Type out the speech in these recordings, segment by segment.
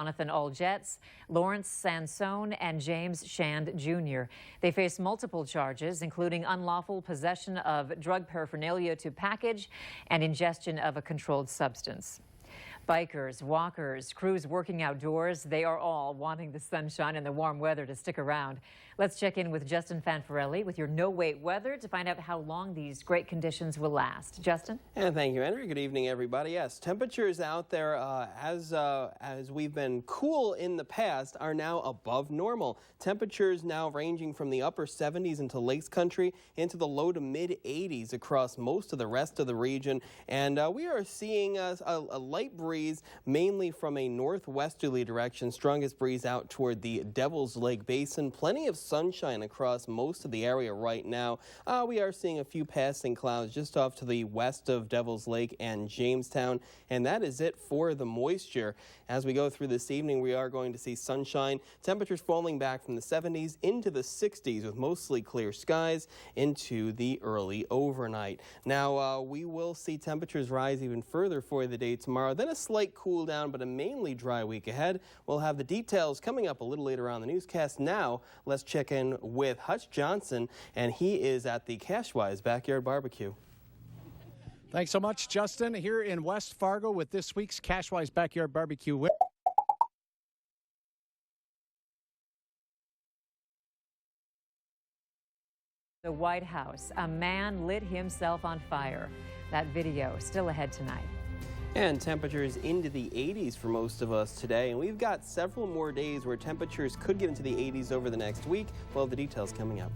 Jonathan All-Jets, Lawrence Sansone, and James Shand Jr. They face multiple charges, including unlawful possession of drug paraphernalia to package and ingestion of a controlled substance. Bikers, walkers, crews working outdoors, they are all wanting the sunshine and the warm weather to stick around. Let's check in with Justin Fanfarelli with your no-wait weather to find out how long these great conditions will last. Justin? And thank you, Andrew. Good evening, everybody. Yes, temperatures out there, as we've been cool in the past, are now above normal. Temperatures now ranging from the upper 70s into Lakes Country into the low to mid 80s across most of the rest of the region. And we are seeing a light breeze, mainly from a northwesterly direction. Strongest breeze out toward the Devil's Lake Basin. Plenty of sunshine across most of the area right now. We are seeing a few passing clouds just off to the west of Devil's Lake and Jamestown, and that is it for the moisture. As we go through this evening, we are going to see sunshine. Temperatures falling back from the 70s into the 60s with mostly clear skies into the early overnight. Now, we will see temperatures rise even further for the day tomorrow, then a slight cool down, but a mainly dry week ahead. We'll have the details coming up a little later on the newscast. Now, let's check in with Hutch Johnson, and he is at the Cashwise Backyard Barbecue. Thanks so much, Justin. Here in West Fargo with this week's Cashwise Backyard Barbecue. The White House, a man lit himself on fire. That video still ahead tonight. And temperatures into the 80s for most of us today. And we've got several more days where temperatures could get into the 80s over the next week. We'll have the details coming up.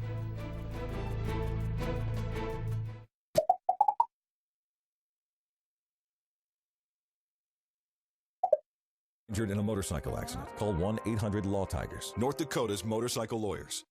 Injured in a motorcycle accident. Call 1-800-LAW-TIGERS. North Dakota's motorcycle lawyers.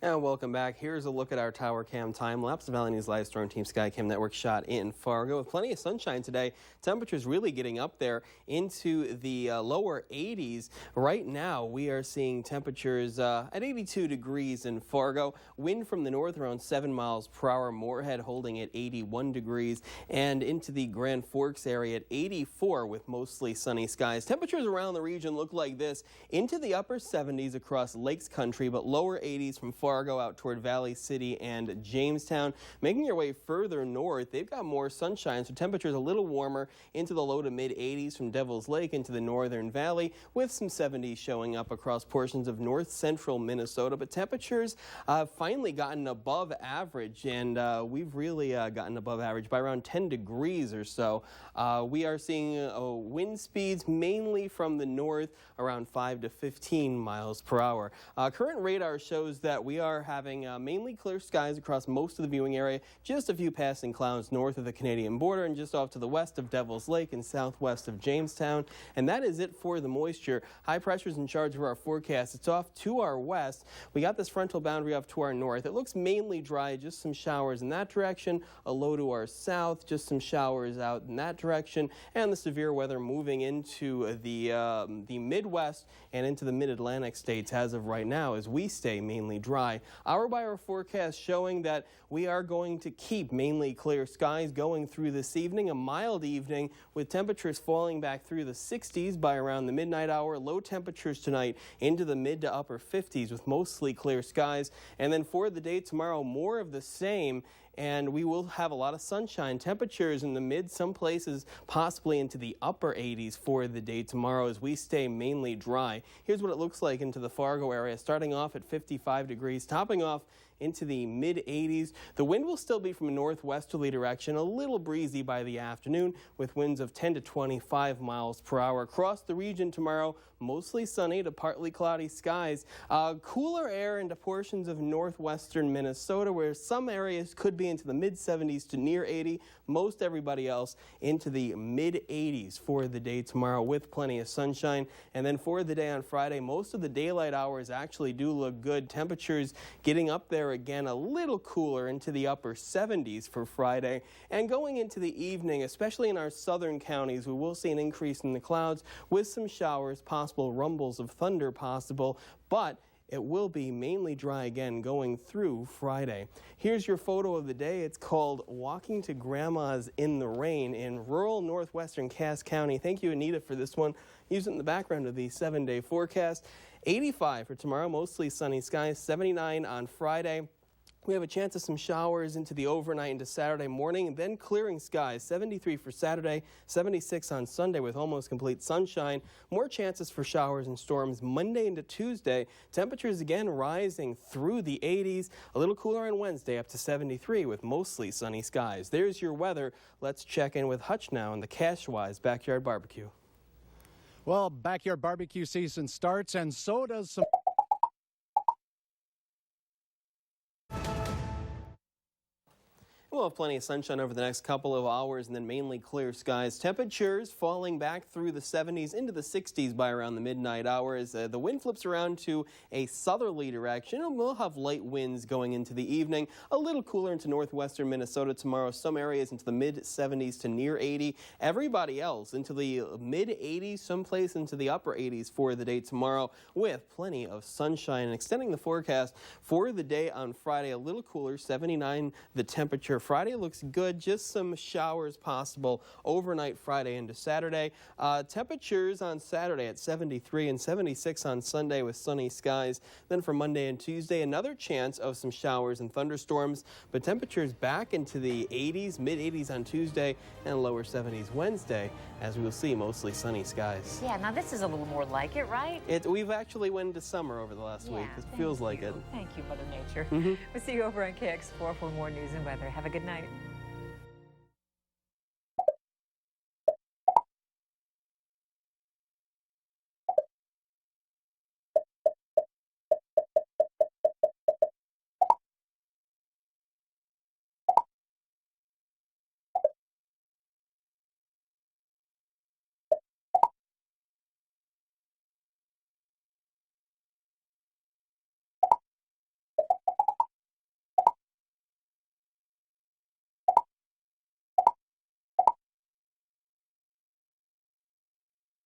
And welcome back. Here's a look at our Tower Cam time lapse. The Valley News Live Storm Team Skycam Network shot in Fargo with plenty of sunshine today. Temperatures really getting up there into the lower 80s. Right now, we are seeing temperatures at 82 degrees in Fargo. Wind from the north around 7 miles per hour. Moorhead holding at 81 degrees. And into the Grand Forks area at 84 with mostly sunny skies. Temperatures around the region look like this. Into the upper 70s across Lakes Country, but lower 80s from Fargo out toward Valley City and Jamestown. Making your way further north, they've got more sunshine, so temperatures a little warmer into the low to mid 80s from Devil's Lake into the northern valley, with some 70s showing up across portions of north central Minnesota. But temperatures finally gotten above average, and we've really gotten above average by around 10 degrees or so. We are seeing wind speeds mainly from the north around 5 to 15 miles per hour. Current radar shows that we are having mainly clear skies across most of the viewing area, just a few passing clouds north of the Canadian border and just off to the west of Devil's Lake and southwest of Jamestown. And that is it for the moisture. High pressure is in charge of our forecast. It's off to our west. We got this frontal boundary off to our north. It looks mainly dry, just some showers in that direction, a low to our south, just some showers out in that direction, and the severe weather moving into the Midwest and into the mid-Atlantic states as of right now as we stay mainly dry. Hour-by-hour forecast showing that we are going to keep mainly clear skies going through this evening. A mild evening with temperatures falling back through the 60s by around the midnight hour. Low temperatures tonight into the mid to upper 50s with mostly clear skies. And then for the day tomorrow, more of the same. And we will have a lot of sunshine. Temperatures in the mid, some places possibly into the upper 80s for the day tomorrow as we stay mainly dry. Here's what it looks like into the Fargo area, starting off at 55 degrees, topping off into the mid-80s. The wind will still be from a northwesterly direction, a little breezy by the afternoon with winds of 10 to 25 miles per hour. Across the region tomorrow, mostly sunny to partly cloudy skies. Cooler air into portions of northwestern Minnesota where some areas could be into the mid-70s to near 80. Most everybody else into the mid-80s for the day tomorrow with plenty of sunshine. And then for the day on Friday, most of the daylight hours actually do look good. Temperatures getting up there again a little cooler into the upper 70s for Friday. And going into the evening, especially in our southern counties, we will see an increase in the clouds with some showers, possible rumbles of thunder possible. But it will be mainly dry again going through Friday. Here's your photo of the day. It's called Walking to Grandma's in the Rain in rural northwestern Cass County. Thank you, Anita, for this one. Use it in the background of the 7-day forecast. 85 for tomorrow, mostly sunny skies, 79 on Friday. We have a chance of some showers into the overnight into Saturday morning, then clearing skies, 73 for Saturday, 76 on Sunday with almost complete sunshine. More chances for showers and storms Monday into Tuesday. Temperatures again rising through the 80s. A little cooler on Wednesday up to 73 with mostly sunny skies. There's your weather. Let's check in with Hutch now in the Cashwise Backyard Barbecue. Well, backyard barbecue season starts, and so does some. We'll have plenty of sunshine over the next couple of hours and then mainly clear skies. Temperatures falling back through the 70s into the 60s by around the midnight hours. The wind flips around to a southerly direction, and we'll have light winds going into the evening. A little cooler into northwestern Minnesota tomorrow. Some areas into the mid-70s to near 80. Everybody else into the mid-80s, someplace into the upper 80s for the day tomorrow with plenty of sunshine. And extending the forecast for the day on Friday, a little cooler, 79 the temperature. Friday looks good, just some showers possible overnight Friday into Saturday. Temperatures on Saturday at 73 and 76 on Sunday with sunny skies. Then for Monday and Tuesday, another chance of some showers and thunderstorms, but temperatures back into the 80s, mid-80s on Tuesday and lower 70s Wednesday, as we will see mostly sunny skies. Yeah, now this is a little more like it, right? We've actually went into summer over the last week. It feels like it. Thank you, Mother Nature. We'll see you over on KX4 for more news and weather. Have a good night.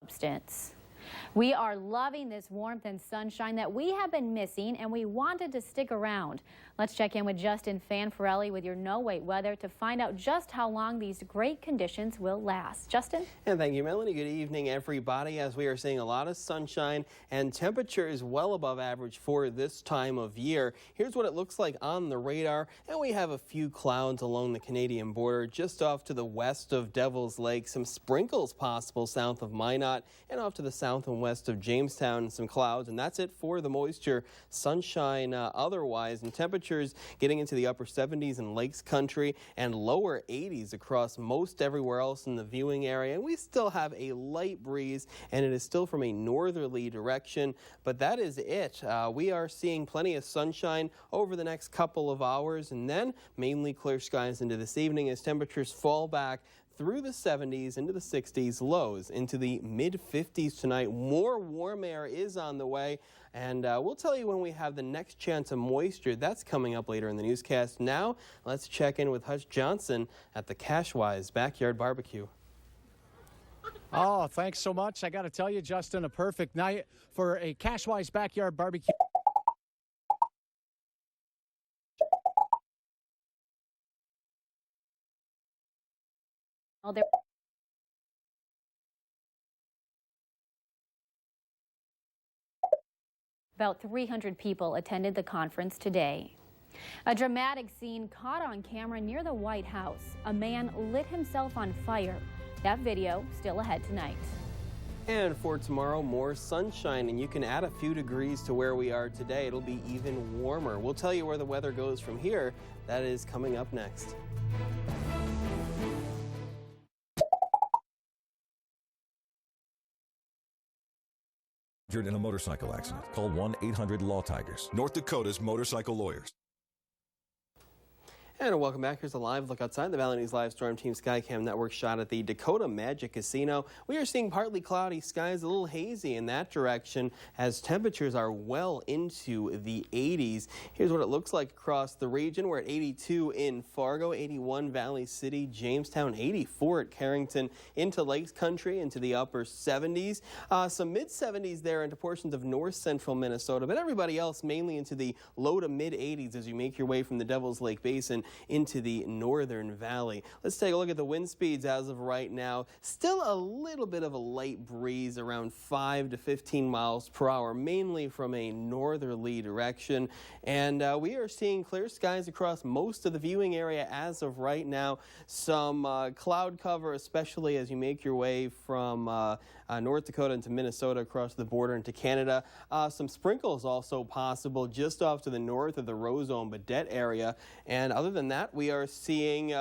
Substance. We are loving this warmth and sunshine that we have been missing, and we wanted to stick around. Let's check in with Justin Fanfarelli with your no-wait weather to find out just how long these great conditions will last. Justin? And thank you, Melanie. Good evening, everybody. As we are seeing a lot of sunshine and temperatures well above average for this time of year. Here's what it looks like on the radar. And we have a few clouds along the Canadian border just off to the west of Devil's Lake. Some sprinkles possible south of Minot and off to the south and west of Jamestown. Some clouds, and that's it for the moisture. Sunshine otherwise, and temperatures getting into the upper 70s in Lakes Country and lower 80s across most everywhere else in the viewing area. And we still have a light breeze, and it is still from a northerly direction, but that is it. We are seeing plenty of sunshine over the next couple of hours, and then mainly clear skies into this evening as temperatures fall back through the 70s into the 60s, lows into the mid-50s tonight. More warm air is on the way, and we'll tell you when we have the next chance of moisture. That's coming up later in the newscast. Now, let's check in with Hutch Johnson at the Cashwise Backyard Barbecue. Oh, thanks so much. I got to tell you, Justin, a perfect night for a Cashwise Backyard Barbecue. About 300 people attended the conference today. A dramatic scene caught on camera near the White House. A man lit himself on fire. That video still ahead tonight. And for tomorrow, more sunshine, and you can add a few degrees to where we are today. It'll be even warmer. We'll tell you where the weather goes from here. That is coming up next. Injured in a motorcycle accident. Call 1-800-LAW-TIGERS. North Dakota's motorcycle lawyers. And welcome back. Here's a live look outside the Valley News Live Storm Team Skycam Network shot at the Dakota Magic Casino. We are seeing partly cloudy skies, a little hazy in that direction as temperatures are well into the 80s. Here's what it looks like across the region. We're at 82 in Fargo, 81 Valley City, Jamestown, 84 at Carrington, into Lakes Country, into the upper 70s. Some mid-70s there into portions of north central Minnesota, but everybody else mainly into the low to mid-80s as you make your way from the Devil's Lake Basin into the northern valley. Let's take a look at the wind speeds as of right now. Still a little bit of a light breeze, around 5 to 15 miles per hour, mainly from a northerly direction. And we are seeing clear skies across most of the viewing area as of right now. Some cloud cover, especially as you make your way from North Dakota into Minnesota across the border into Canada. Some sprinkles also possible just off to the north of the Rosome-Badette area. And other than that, we are seeing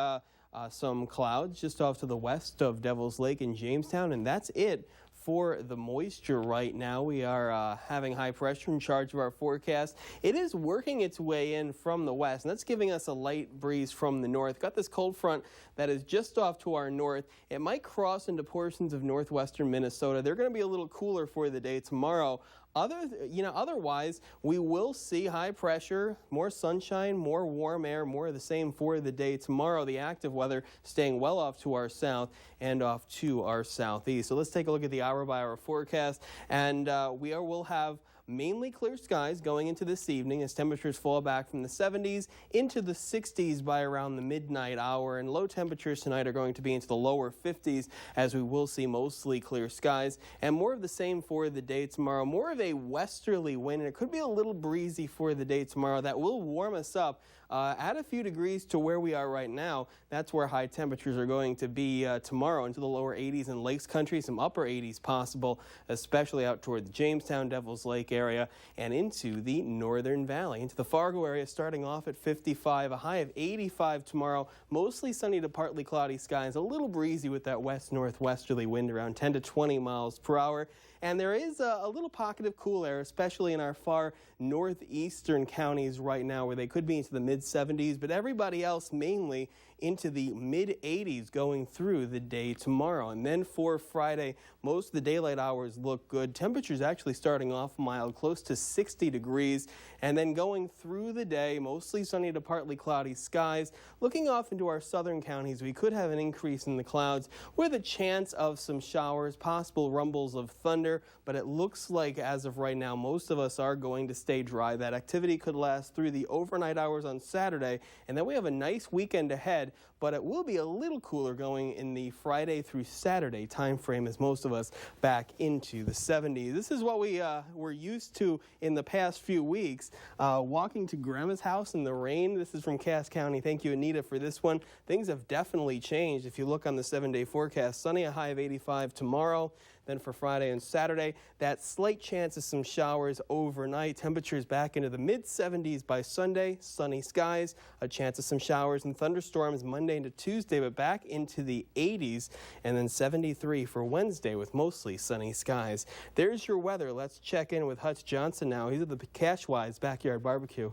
some clouds just off to the west of Devil's Lake in Jamestown, and that's it for the moisture right now. We are having high pressure in charge of our forecast. It is working its way in from the west, and that's giving us a light breeze from the north. Got this cold front that is just off to our north. It might cross into portions of northwestern Minnesota. They're going to be a little cooler for the day tomorrow. Otherwise, we will see high pressure, more sunshine, more warm air, more of the same for the day tomorrow. The active weather staying well off to our south and off to our southeast. So let's take a look at the hour-by-hour forecast, and we'll have mainly clear skies going into this evening as temperatures fall back from the 70s into the 60s by around the midnight hour, and low temperatures tonight are going to be into the lower 50s as we will see mostly clear skies, and more of the same for the day tomorrow. More of a westerly wind, and it could be a little breezy for the day tomorrow. That will warm us up add a few degrees to where we are right now. That's where high temperatures are going to be tomorrow, into the lower 80s in Lakes Country, some upper 80s possible, especially out toward the Jamestown, Devil's Lake area, and into the Northern Valley. Into the Fargo area, starting off at 55, a high of 85 tomorrow. Mostly sunny to partly cloudy skies, a little breezy with that west-northwesterly wind around 10 to 20 miles per hour. And there is a little pocket of cool air, especially in our far northeastern counties right now, where they could be into the mid-70s, but everybody else mainly into the mid-80s going through the day tomorrow. And then for Friday, most of the daylight hours look good. Temperatures actually starting off mild, close to 60 degrees, and then going through the day, mostly sunny to partly cloudy skies. Looking off into our southern counties, we could have an increase in the clouds with a chance of some showers, possible rumbles of thunder, but it looks like as of right now, most of us are going to stay dry. That activity could last through the overnight hours on Saturday, and then we have a nice weekend ahead, but it will be a little cooler going in the Friday through Saturday time frame as most of us back into the 70s. This is what we were used to in the past few weeks. Walking to Grandma's house in the rain. This is from Cass County. Thank you, Anita, for this one. Things have definitely changed. If you look on the 7-day forecast, sunny, a high of 85 tomorrow. Then for Friday and Saturday, that slight chance of some showers overnight. Temperatures back into the mid-70s by Sunday. Sunny skies, a chance of some showers and thunderstorms Monday into Tuesday, but back into the 80s. And then 73 for Wednesday with mostly sunny skies. There's your weather. Let's check in with Hutch Johnson now. He's at the Cashwise Backyard Barbecue.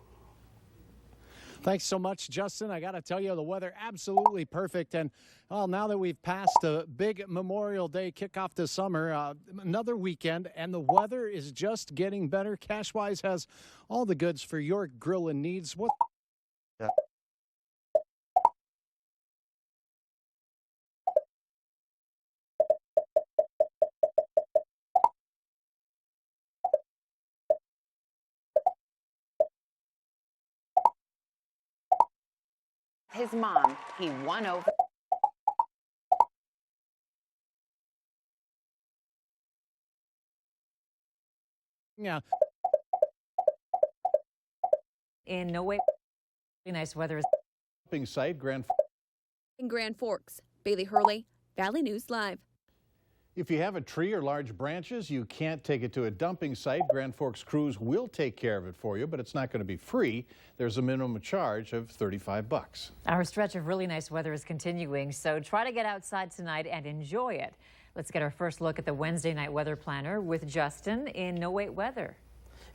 Thanks so much, Justin. I got to tell you, the weather absolutely perfect. And well, now that we've passed a big Memorial Day kickoff this summer, another weekend, and the weather is just getting better. Cashwise has all the goods for your grilling needs. What? Yeah. His mom, he won over. Yeah. In no way, nice weather. Site, In Grand Forks, Bailey Hurley, Valley News Live. If you have a tree or large branches, you can't take it to a dumping site. Grand Forks crews will take care of it for you, but it's not going to be free. There's a minimum charge of $35. Our stretch of really nice weather is continuing, so try to get outside tonight and enjoy it. Let's get our first look at the Wednesday night weather planner with Justin in No Wait Weather.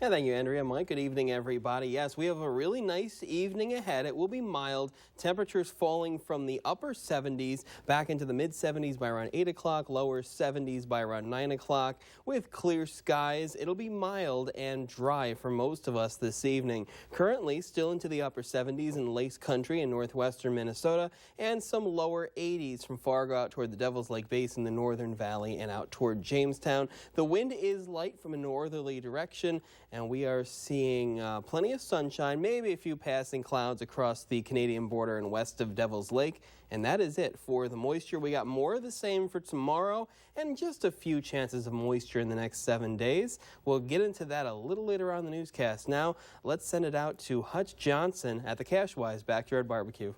And thank you, Andrea. Mike, good evening, everybody. Yes, we have a really nice evening ahead. It will be mild. Temperatures falling from the upper 70s back into the mid-70s by around 8 o'clock, lower 70s by around 9 o'clock. With clear skies, it'll be mild and dry for most of us this evening. Currently, still into the upper 70s in Lakes Country in northwestern Minnesota, and some lower 80s from Fargo out toward the Devil's Lake Basin, the Northern Valley, and out toward Jamestown. The wind is light from a northerly direction, and we are seeing plenty of sunshine, maybe a few passing clouds across the Canadian border and west of Devil's Lake. And that is it for the moisture. We got more of the same for tomorrow and just a few chances of moisture in the next 7 days. We'll get into that a little later on in the newscast. Now, let's send it out to Hutch Johnson at the Cashwise Backyard Barbecue.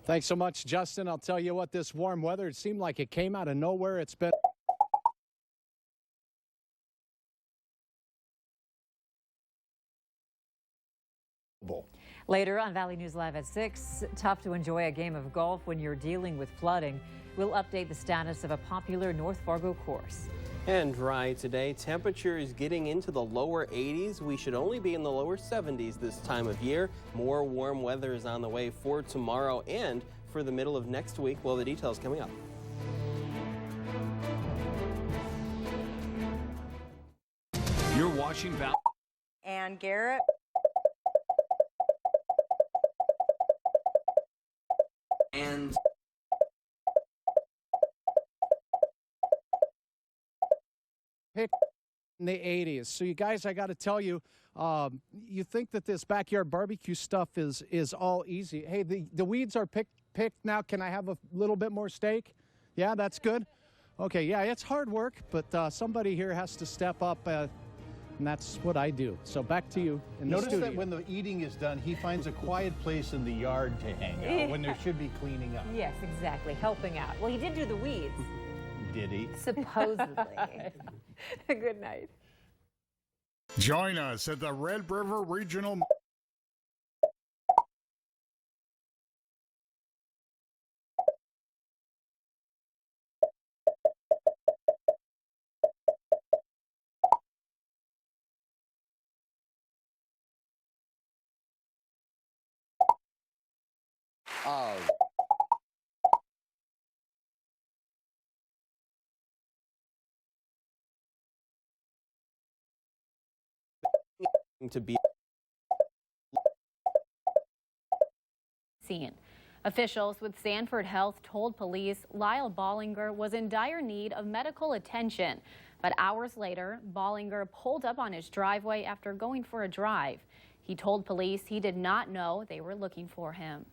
Thanks so much, Justin. I'll tell you what, this warm weather, it seemed like it came out of nowhere. It's been Later on Valley News Live at 6, tough to enjoy a game of golf when you're dealing with flooding. We'll update the status of a popular North Fargo course. And dry today. Temperatures getting into the lower 80s. We should only be in the lower 70s this time of year. More warm weather is on the way for tomorrow and for the middle of next week. Well, the details coming up. You're watching Valley. And Garrett. And pick in the 80s. So you guys, I got to tell you, you think that this backyard barbecue stuff is all easy. Hey, the weeds are picked now. Can I have a little bit more steak? Yeah, that's good. Okay, yeah, it's hard work, but somebody here has to step up, and that's what I do. So back to you in the studio. Notice that when the eating is done, he finds a quiet place in the yard to hang out when there should be cleaning up. Yes, exactly, helping out. Well, he did do the weeds. Did he? Supposedly. Good night. Join us at the Red River Regional. To be Scene. Officials with Sanford Health told police Lyle Bollinger was in dire need of medical attention. But hours later, Bollinger pulled up on his driveway after going for a drive. He told police he did not know they were looking for him.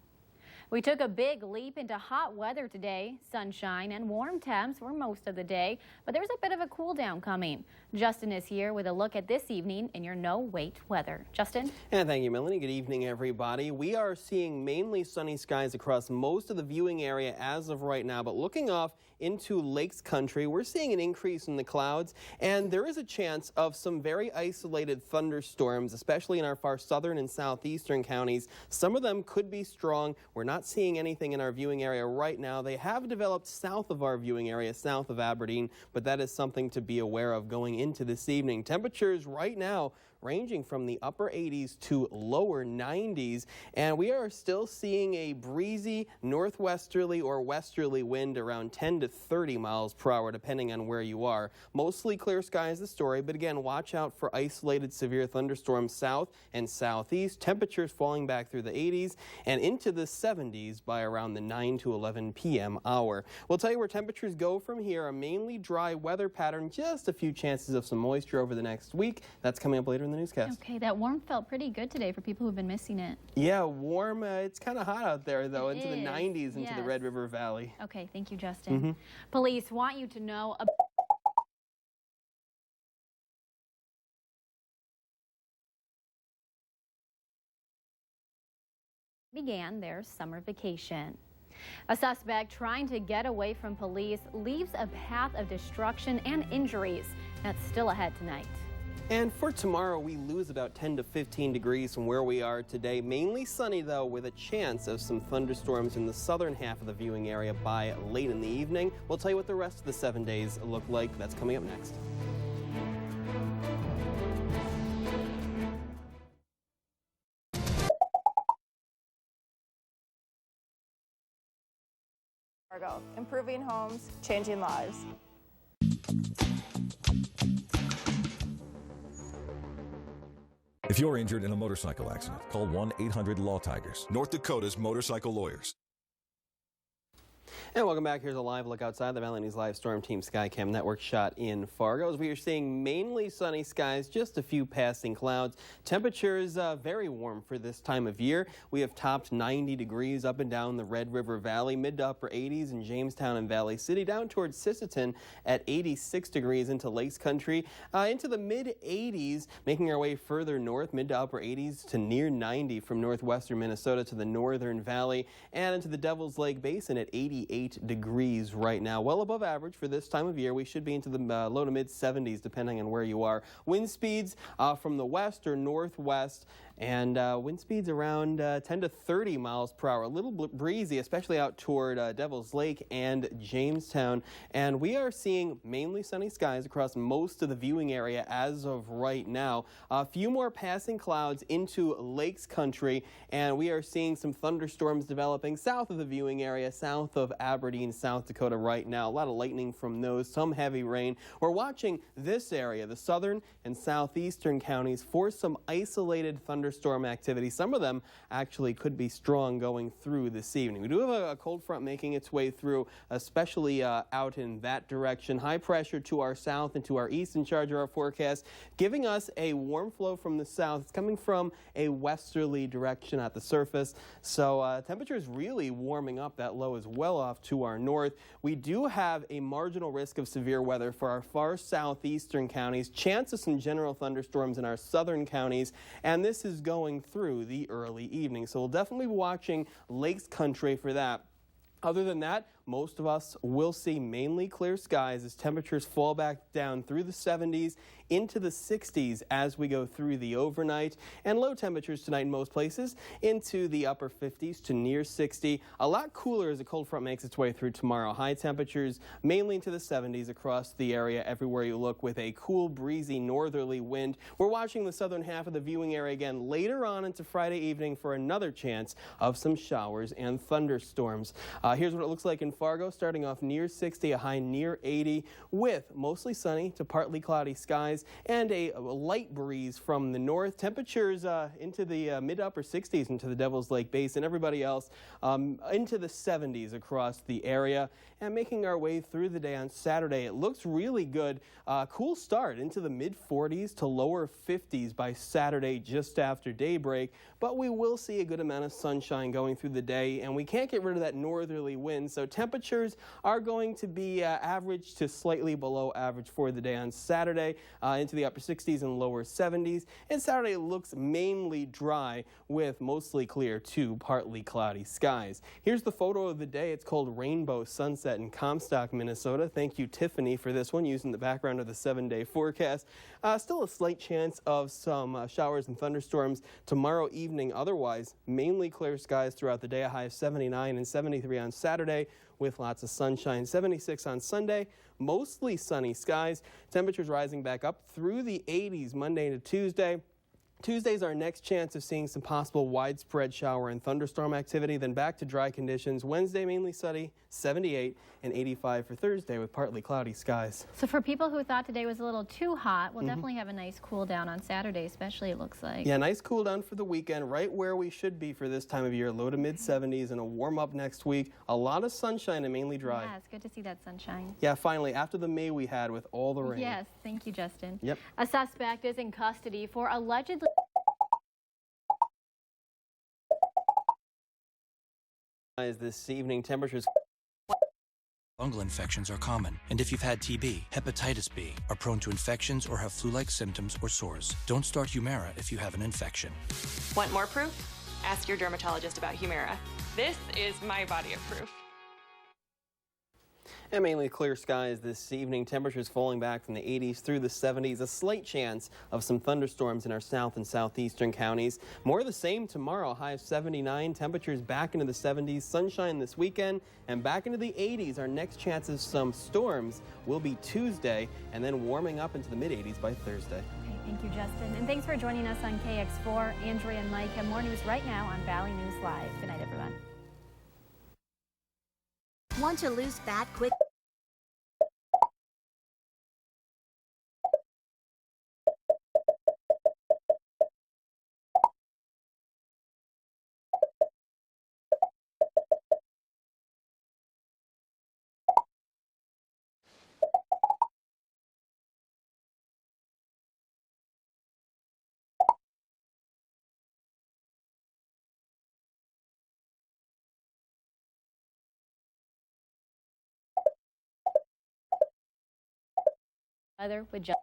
We took a big leap into hot weather today. Sunshine and warm temps for most of the day, but there's a bit of a cool down coming. Justin is here with a look at this evening in your no-wait weather. Justin? And thank you, Melanie. Good evening, everybody. We are seeing mainly sunny skies across most of the viewing area as of right now, but looking off into Lakes Country, we're seeing an increase in the clouds, and there is a chance of some very isolated thunderstorms, especially in our far southern and southeastern counties. Some of them could be strong. We're not seeing anything in our viewing area right now. They have developed south of our viewing area, south of Aberdeen, but that is something to be aware of going into this evening. Temperatures right now ranging from the upper 80s to lower 90s, and we are still seeing a breezy northwesterly or westerly wind around 10 to 30 miles per hour depending on where you are. Mostly clear skies the story, but again, watch out for isolated severe thunderstorms south and southeast. Temperatures falling back through the 80s and into the 70s by around the 9 to 11 p.m. hour. We'll tell you where temperatures go from here. A mainly dry weather pattern, just a few chances of some moisture over the next week. That's coming up later in the newscast. Okay, that warmth felt pretty good today for people who've been missing it. Yeah, warm. It's kind of hot out there, though, It into the is, 90s, into the yes. Red River Valley. Okay, thank you, Justin. Police want you to know began their summer vacation. A suspect trying to get away from police leaves a path of destruction and injuries. That's still ahead tonight. And for tomorrow, we lose about 10 to 15 degrees from where we are today. Mainly sunny, though, with a chance of some thunderstorms in the southern half of the viewing area by late in the evening. We'll tell you what the rest of the 7 days look like. That's coming up next. Fargo, improving homes, changing lives. If you're injured in a motorcycle accident, call 1-800-LAW-TIGERS. North Dakota's motorcycle lawyers. And welcome back. Here's a live look outside the Valley News Live Storm Team Skycam Network shot in Fargo. As we are seeing mainly sunny skies, just a few passing clouds. Temperatures very warm for this time of year. We have topped 90 degrees up and down the Red River Valley, mid to upper 80s in Jamestown and Valley City, down towards Sisseton at 86 degrees into Lakes Country, into the mid 80s, making our way further north, mid to upper 80s to near 90 from northwestern Minnesota to the northern valley and into the Devil's Lake Basin at 88 degrees right now, well above average for this time of year. We should be into the low to mid 70s depending on where you are. Wind speeds from the west or northwest, and wind speeds around 10 to 30 miles per hour. A little breezy, especially out toward Devil's Lake and Jamestown. And we are seeing mainly sunny skies across most of the viewing area as of right now. A few more passing clouds into Lakes Country, and we are seeing some thunderstorms developing south of the viewing area, south of Aberdeen, South Dakota right now. A lot of lightning from those, some heavy rain. We're watching this area, the southern and southeastern counties, for some isolated thunderstorm activity. Some of them actually could be strong going through this evening. We do have a cold front making its way through, especially out in that direction. High pressure to our south and to our east in charge of our forecast, giving us a warm flow from the south. It's coming from a westerly direction at the surface, so temperatures really warming up. That low is well off to our north. We do have a marginal risk of severe weather for our far southeastern counties, chance of some general thunderstorms in our southern counties, and this is going through the early evening. So we'll definitely be watching Lakes Country for that. Other than that, most of us will see mainly clear skies as temperatures fall back down through the 70s into the 60s as we go through the overnight, and low temperatures tonight in most places into the upper 50s to near 60. A lot cooler as a cold front makes its way through tomorrow. High temperatures mainly into the 70s across the area everywhere you look, with a cool, breezy northerly wind. We're watching the southern half of the viewing area again later on into Friday evening for another chance of some showers and thunderstorms. Here's what it looks like in Fargo, starting off near 60, a high near 80, with mostly sunny to partly cloudy skies and a light breeze from the north. Temperatures into the mid-upper 60s into the Devil's Lake Basin. Everybody else into the 70s across the area. And making our way through the day on Saturday, it looks really good. Cool start into the mid-40s to lower 50s by Saturday just after daybreak. But we will see a good amount of sunshine going through the day, and we can't get rid of that northerly wind. So temperatures are going to be average to slightly below average for the day on Saturday, into the upper 60s and lower 70s. And Saturday looks mainly dry with mostly clear to partly cloudy skies. Here's the photo of the day. It's called Rainbow Sunset in Comstock, Minnesota. Thank you, Tiffany, for this one, using the background of the 7-day forecast. Still a slight chance of some showers and thunderstorms tomorrow evening. Otherwise, mainly clear skies throughout the day. A high of 79 and 73 on Saturday with lots of sunshine. 76 on Sunday, mostly sunny skies. Temperatures rising back up through the 80s Monday to Tuesday. Tuesday's our next chance of seeing some possible widespread shower and thunderstorm activity, then back to dry conditions. Wednesday mainly sunny, 78, and 85 for Thursday with partly cloudy skies. So for people who thought today was a little too hot, we'll definitely have a nice cool down on Saturday, especially, it looks like. Yeah, nice cool down for the weekend, right where we should be for this time of year. Low to mid 70s and a warm up next week. A lot of sunshine and mainly dry. Yeah, it's good to see that sunshine. Yeah, finally, after the May we had with all the rain. Yes, thank you, Justin. Yep. A suspect is in custody for allegedly this evening. Temperatures. Fungal infections are common, and if you've had TB, hepatitis B, are prone to infections or have flu-like symptoms or sores. Don't start Humira if you have an infection. Want more proof? Ask your dermatologist about Humira. This is my body of proof. And mainly clear skies this evening. Temperatures falling back from the 80s through the 70s. A slight chance of some thunderstorms in our south and southeastern counties. More of the same tomorrow. High of 79. Temperatures back into the 70s. Sunshine this weekend and back into the 80s. Our next chance of some storms will be Tuesday, and then warming up into the mid-80s by Thursday. Okay, thank you, Justin. And thanks for joining us on KX4. Andrea and Mike have more news right now on Valley News Live. Good night, everyone. Want to lose fat quick? Weather with just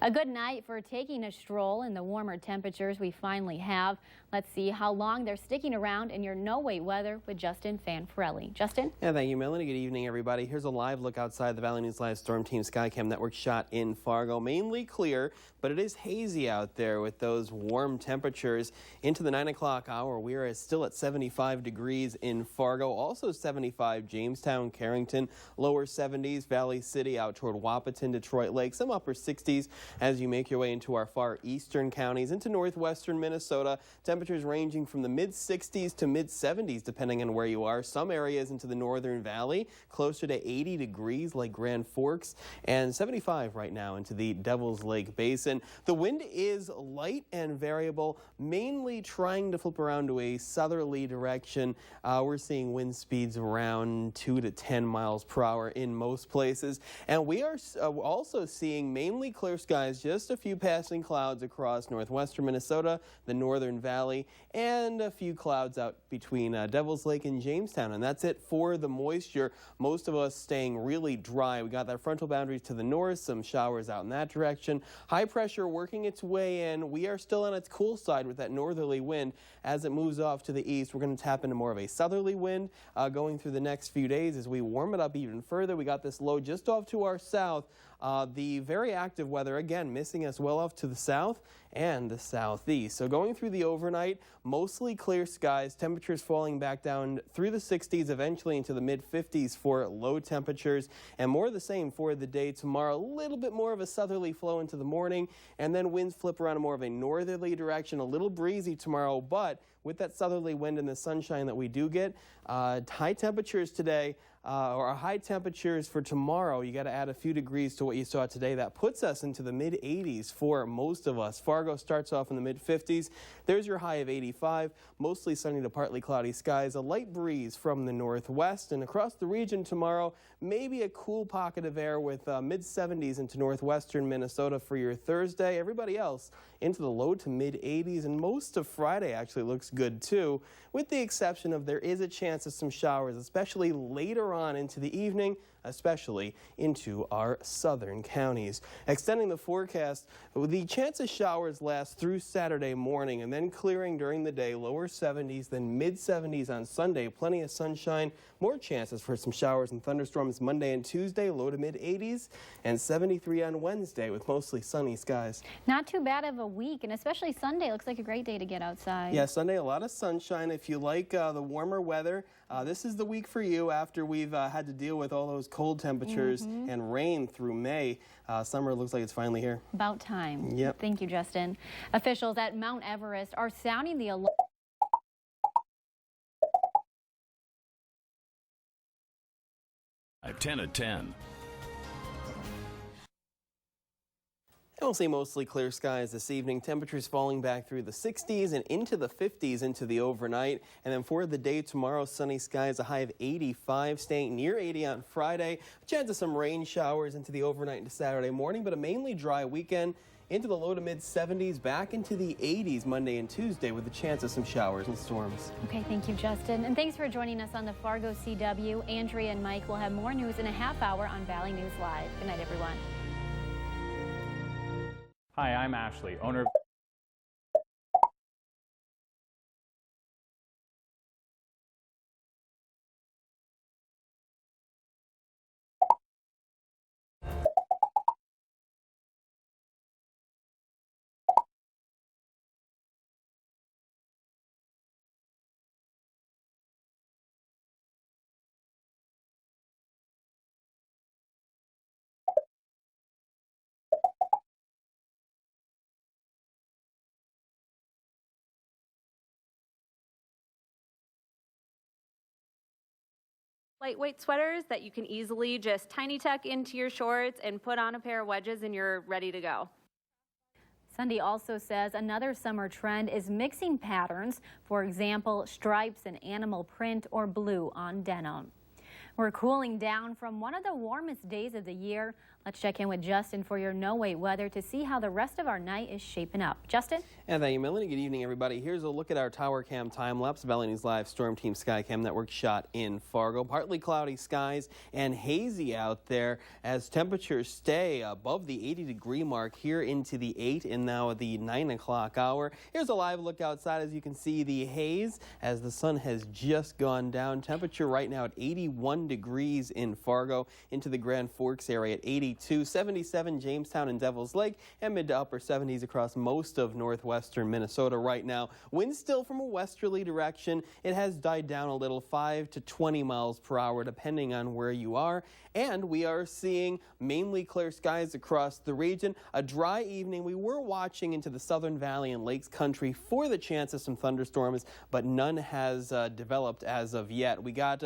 a good night for taking a stroll in the warmer temperatures we finally have. Let's see how long they're sticking around in your no-wait weather with Justin Fanfarelli. Justin? Yeah, thank you, Melanie. Good evening, everybody. Here's a live look outside the Valley News Live Storm Team Skycam Network shot in Fargo. Mainly clear, but it is hazy out there with those warm temperatures. Into the 9 o'clock hour, we are still at 75 degrees in Fargo. Also 75 Jamestown, Carrington, lower 70s, Valley City out toward Wapaton, Detroit Lake, some upper 60s as you make your way into our far eastern counties, into northwestern Minnesota. Temperatures ranging from the mid-60s to mid-70s depending on where you are. Some areas into the northern valley closer to 80 degrees like Grand Forks, and 75 right now into the Devil's Lake Basin. The wind is light and variable, mainly trying to flip around to a southerly direction. We're seeing wind speeds around 2 to 10 miles per hour in most places, and we are also seeing mainly clear skies, just a few passing clouds across northwestern Minnesota, the northern valley, and a few clouds out between Devil's Lake and Jamestown. And that's it for the moisture. Most of us staying really dry. We got that frontal boundary to the north, some showers out in that direction. High pressure working its way in. We are still on its cool side with that northerly wind. As it moves off to the east, we're going to tap into more of a southerly wind going through the next few days as we warm it up even further. We got this low just off to our south. The very active weather, again, missing us well off to the south and the southeast. So going through the overnight, mostly clear skies, temperatures falling back down through the 60s, eventually into the mid-50s for low temperatures, and more of the same for the day tomorrow. A little bit more of a southerly flow into the morning, and then winds flip around in more of a northerly direction, a little breezy tomorrow, but with that southerly wind and the sunshine that we do get, high temperatures today, or high temperatures for tomorrow. You got to add a few degrees to what you saw today. That puts us into the mid-80s for most of us. Fargo starts off in the mid-50s. There's your high of 85. Mostly sunny to partly cloudy skies. A light breeze from the northwest, and across the region tomorrow, maybe a cool pocket of air with mid-70s into northwestern Minnesota for your Thursday. Everybody else into the low to mid-80s, and most of Friday actually looks good too, with the exception of there is a chance of some showers, especially later on into the evening, especially into our southern counties. Extending the forecast, the chance of showers last through Saturday morning and then clearing during the day, lower 70s, then mid-70s on Sunday. Plenty of sunshine, more chances for some showers and thunderstorms Monday and Tuesday, low to mid-80s, and 73 on Wednesday with mostly sunny skies. Not too bad of a week, and especially Sunday looks like a great day to get outside. Yeah, Sunday, a lot of sunshine. If you like the warmer weather, this is the week for you after we've had to deal with all those cold temperatures and rain through May. Summer looks like it's finally here. About time. Yep. Thank you, Justin. Officials at Mount Everest are sounding the alarm. 10 at 10. We'll see mostly clear skies this evening. Temperatures falling back through the 60s and into the 50s into the overnight. And then for the day tomorrow, sunny skies, a high of 85, staying near 80 on Friday. A chance of some rain showers into the overnight into Saturday morning, but a mainly dry weekend into the low to mid 70s, back into the 80s Monday and Tuesday with a chance of some showers and storms. Okay, thank you, Justin. And thanks for joining us on the Fargo CW. Andrea and Mike will have more news in a half hour on Valley News Live. Good night, everyone. Hi, I'm Ashley, owner of Lightweight sweaters that you can easily just tiny tuck into your shorts and put on a pair of wedges and you're ready to go. Sunday also says another summer trend is mixing patterns, for example, stripes and animal print or blue on denim. We're cooling down from one of the warmest days of the year. Let's check in with Justin for your no-wait weather to see how the rest of our night is shaping up. Justin? And thank you, Melanie. Good evening, everybody. Here's a look at our Tower Cam time-lapse. Valley News Live Storm Team Skycam Network shot in Fargo. Partly cloudy skies and hazy out there as temperatures stay above the 80-degree mark here into the 8 and now the 9 o'clock hour. Here's a live look outside. As you can see, the haze as the sun has just gone down. Temperature right now at 81 degrees in Fargo, into the Grand Forks area at 82, 77 Jamestown and Devil's Lake, and mid to upper 70s across most of northwestern Minnesota right now. Wind still from a westerly direction. It has died down a little, 5 to 20 miles per hour depending on where you are. And we are seeing mainly clear skies across the region. A dry evening. We were watching into the Southern Valley and Lakes country for the chance of some thunderstorms, but none has developed as of yet. We got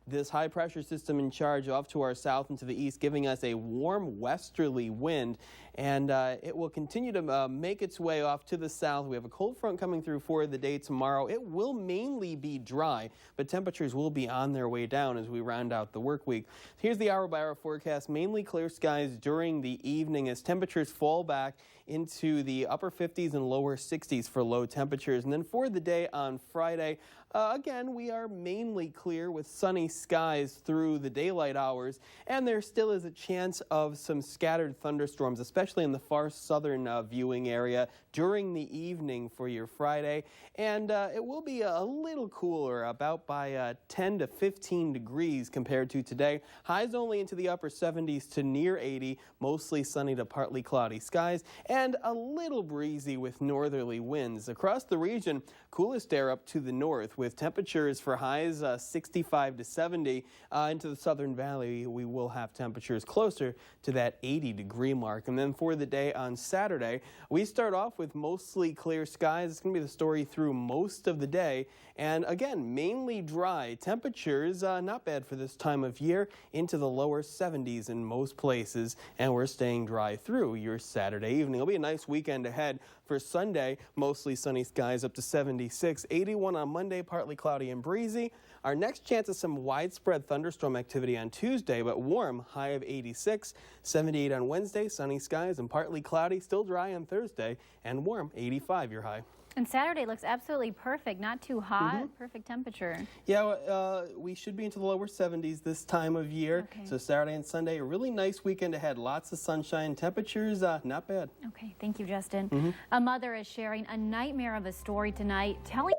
this high pressure system in charge off to our south and to the east, giving us a warm westerly wind, and it will continue to make its way off to the south. We have a cold front coming through for the day tomorrow. It will mainly be dry, but temperatures will be on their way down as we round out the work week. Here's the hour-by-hour forecast. Mainly clear skies during the evening as temperatures fall back into the upper 50s and lower 60s for low temperatures. And then for the day on Friday, again, we are mainly clear with sunny skies through the daylight hours, and there still is a chance of some scattered thunderstorms, especially in the far southern viewing area during the evening for your Friday. And it will be a little cooler, about by 10 to 15 degrees compared to today. Highs only into the upper 70s to near 80, mostly sunny to partly cloudy skies, and a little breezy with northerly winds. Across the region, coolest air up to the north, with temperatures for highs 65 to 70. Into the Southern Valley, we will have temperatures closer to that 80-degree mark. And then for the day on Saturday, we start off with mostly clear skies. It's going to be the story through most of the day. And again, mainly dry. Temperatures not bad for this time of year, into the lower 70s in most places. And we're staying dry through your Saturday evening. It'll be a nice weekend ahead. For Sunday, mostly sunny skies up to 76, 81 on Monday, partly cloudy and breezy. Our next chance of some widespread thunderstorm activity on Tuesday, but warm, high of 86, 78 on Wednesday, sunny skies and partly cloudy, still dry on Thursday, and warm, 85 your high. And Saturday looks absolutely perfect, not too hot, perfect temperature. Yeah, we should be into the lower 70s this time of year. Okay. So Saturday and Sunday, a really nice weekend ahead. Lots of sunshine. Temperatures, not bad. Okay, thank you, Justin. A mother is sharing a nightmare of a story tonight, telling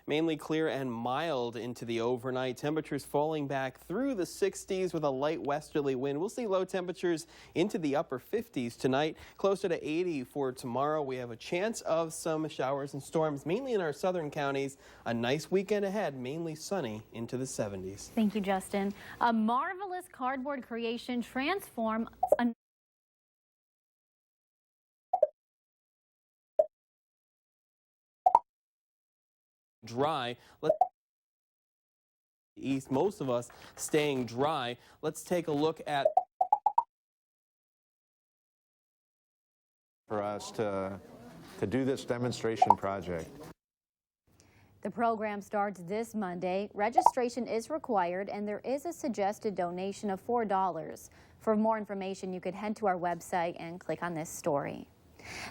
Mainly clear and mild into the overnight. Temperatures falling back through the 60s with a light westerly wind. We'll see low temperatures into the upper 50s tonight, closer to 80 for tomorrow. We have a chance of some showers and storms, mainly in our southern counties. A nice weekend ahead, mainly sunny into the 70s. Thank you, Justin. A marvelous cardboard creation transforms dry. Let's east, most of us staying dry. Let's take a look at for us to do this demonstration project. The program starts this Monday. Registration is required, and there is a suggested donation of $4. For more information, you could head to our website and click on this story.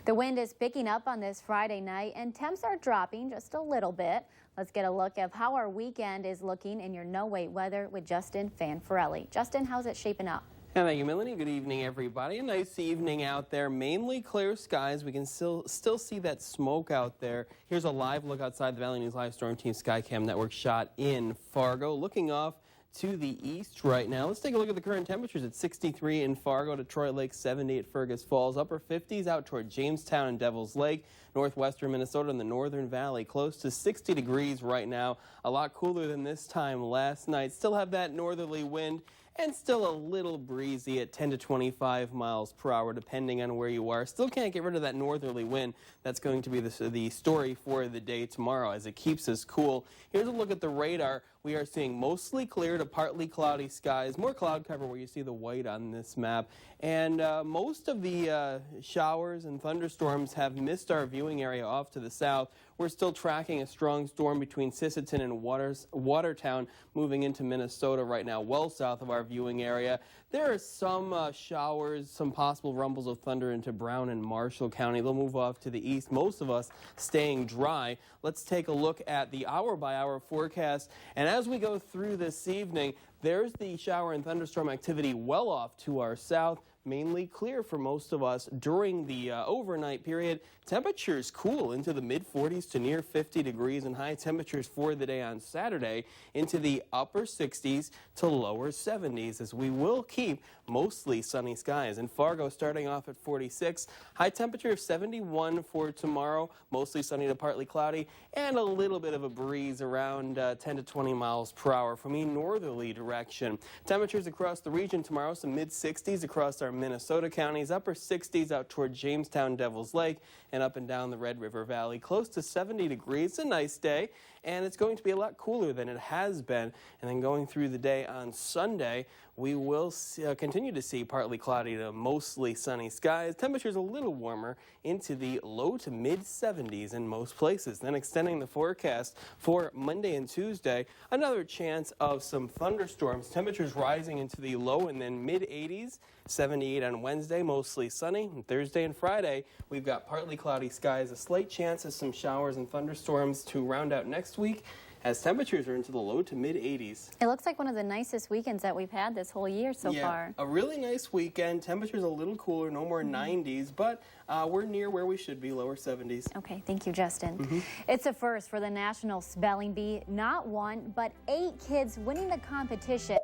The wind is picking up on this Friday night, and temps are dropping just a little bit. Let's get a look at how our weekend is looking in your no-wait weather with Justin Fanfarelli. Justin, how's it shaping up? And thank you, Melanie. Good evening, everybody. A nice evening out there. Mainly clear skies. We can still see that smoke out there. Here's a live look outside the Valley News Live Storm Team Skycam Network shot in Fargo. Looking off to the east right now. Let's take a look at the current temperatures at 63 in Fargo, Detroit Lake, 70 at Fergus Falls, upper 50s out toward Jamestown and Devil's Lake, northwestern Minnesota and the Northern Valley, close to 60 degrees right now. A lot cooler than this time last night. Still have that northerly wind and still a little breezy at 10 to 25 miles per hour, depending on where you are. Still can't get rid of that northerly wind. That's going to be the story for the day tomorrow as it keeps us cool. Here's a look at the radar. We are seeing mostly clear to partly cloudy skies, more cloud cover where you see the white on this map. And most of the showers and thunderstorms have missed our viewing area off to the south. We're still tracking a strong storm between Sisseton and Watertown moving into Minnesota right now, well south of our viewing area. There are some showers, some possible rumbles of thunder into Brown and Marshall County. They'll move off to the east, most of us staying dry. Let's take a look at the hour-by-hour forecast. And as we go through this evening, there's the shower and thunderstorm activity well off to our south. Mainly clear for most of us during the overnight period. Temperatures cool into the mid-40s to near 50 degrees, and high temperatures for the day on Saturday into the upper 60s to lower 70s, as we will keep mostly sunny skies. In Fargo, starting off at 46, high temperature of 71 for tomorrow, mostly sunny to partly cloudy, and a little bit of a breeze around 10 to 20 miles per hour from a northerly direction. Temperatures across the region tomorrow, some mid-60s across our Minnesota counties, upper 60s out toward Jamestown, Devil's Lake, and up and down the Red River Valley, close to 70 degrees. It's a nice day, and it's going to be a lot cooler than it has been. And then going through the day on Sunday, we will continue to see partly cloudy to mostly sunny skies. Temperatures a little warmer into the low to mid-70s in most places. Then extending the forecast for Monday and Tuesday, another chance of some thunderstorms. Temperatures rising into the low and then mid-80s. 78 on Wednesday, mostly sunny. And Thursday and Friday, we've got partly cloudy skies, a slight chance of some showers and thunderstorms to round out next week, as temperatures are into the low to mid-80s. It looks like one of the nicest weekends that we've had this whole year so far. A really nice weekend. Temperatures a little cooler, no more 90s, but we're near where we should be, lower 70s. Okay, thank you, Justin. It's a first for the National Spelling Bee. Not one, but 8 kids winning the competition.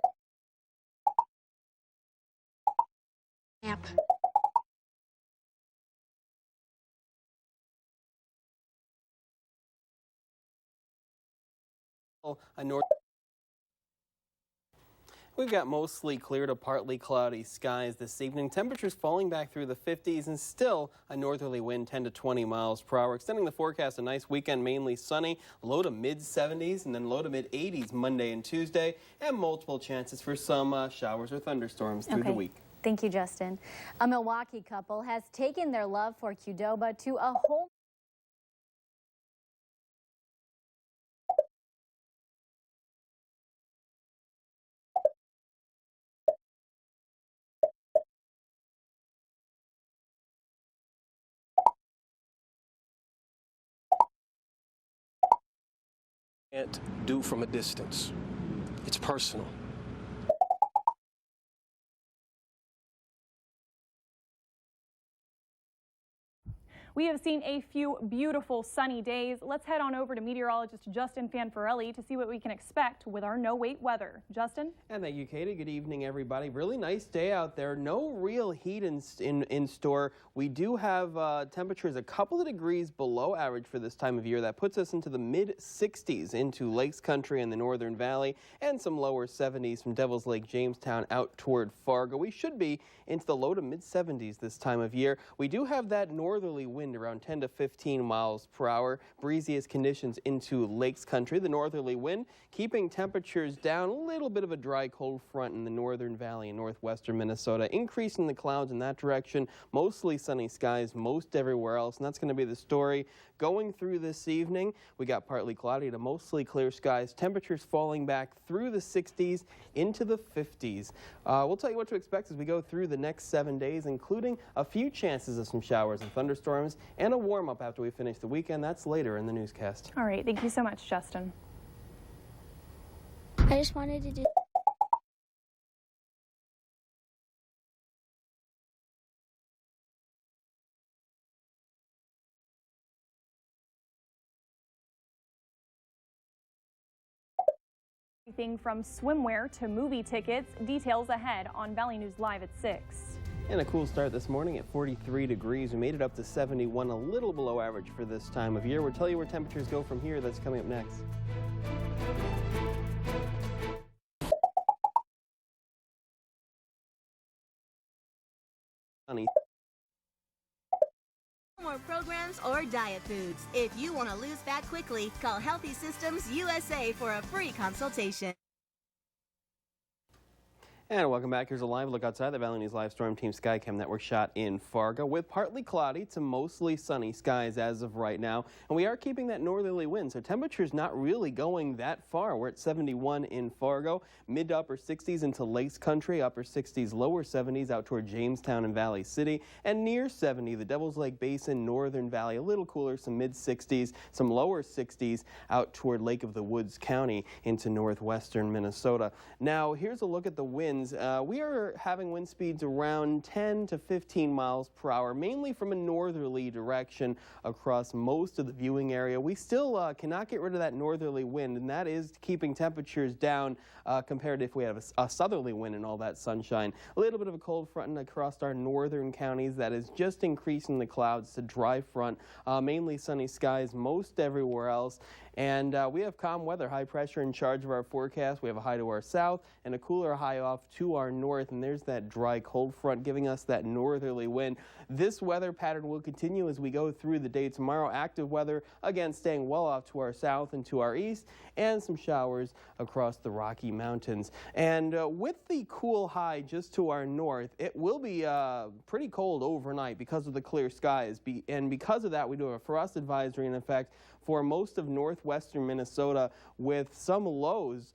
We've got mostly clear to partly cloudy skies this evening. Temperatures falling back through the 50s and still a northerly wind 10 to 20 miles per hour. Extending the forecast, a nice weekend, mainly sunny, low to mid-70s and then low to mid-80s Monday and Tuesday, and multiple chances for some showers or thunderstorms through the week. Thank you, Justin. A Milwaukee couple has taken their love for Qdoba to a whole can't do from a distance. It's personal. We have seen a few beautiful sunny days. Let's head on over to meteorologist Justin Fanfarelli to see what we can expect with our no-wait weather. Justin? And thank you, Katie. Good evening, everybody. Really nice day out there. No real heat in store. We do have temperatures a couple of degrees below average for this time of year. That puts us into the mid-60s into Lakes Country and the Northern Valley, and some lower 70s from Devil's Lake, Jamestown out toward Fargo. We should be into the low to mid-70s this time of year. We do have that northerly wind around 10 to 15 miles per hour. Breeziest conditions into Lakes Country. The northerly wind keeping temperatures down. A little bit of a dry cold front in the Northern Valley and northwestern Minnesota. Increasing the clouds in that direction. Mostly sunny skies most everywhere else, and that's going to be the story going through this evening. We got partly cloudy to mostly clear skies. Temperatures falling back through the 60s into the 50s. We'll tell you what to expect as we go through the next 7 days, including a few chances of some showers and thunderstorms and a warm-up after we finish the weekend. That's later in the newscast. All right, thank you so much, Justin. I just wanted to do... Everything from swimwear to movie tickets. Details ahead on Valley News Live at 6. And a cool start this morning at 43 degrees. We made it up to 71, a little below average for this time of year. We'll tell you where temperatures go from here. That's coming up next. sunny. More programs or diet foods. If you want to lose fat quickly, call Healthy Systems USA for a free consultation. And welcome back. Here's a live look outside the Valley News Live Storm Team Skycam Network shot in Fargo with partly cloudy to mostly sunny skies as of right now. And we are keeping that northerly wind, so temperatures not really going that far. We're at 71 in Fargo, mid to upper 60s into Lakes Country, upper 60s, lower 70s out toward Jamestown and Valley City, and near 70, the Devil's Lake Basin, Northern Valley, a little cooler, some mid 60s, some lower 60s out toward Lake of the Woods County into northwestern Minnesota. Now, here's a look at the winds. We are having wind speeds around 10 to 15 miles per hour, mainly from a northerly direction across most of the viewing area. We still cannot get rid of that northerly wind, and that is keeping temperatures down compared to if we have a southerly wind and all that sunshine. A little bit of a cold front across our northern counties that is just increasing the clouds to dry front, mainly sunny skies most everywhere else. And we have calm weather, high pressure in charge of our forecast. We have a high to our south and a cooler high off to our north. And there's that dry cold front giving us that northerly wind. This weather pattern will continue as we go through the day tomorrow. Active weather, again, staying well off to our south and to our east, and some showers across the Rocky Mountains. And with the cool high just to our north, it will be pretty cold overnight because of the clear skies. And because of that, we do have a frost advisory in effect for most of northwestern Minnesota, with some lows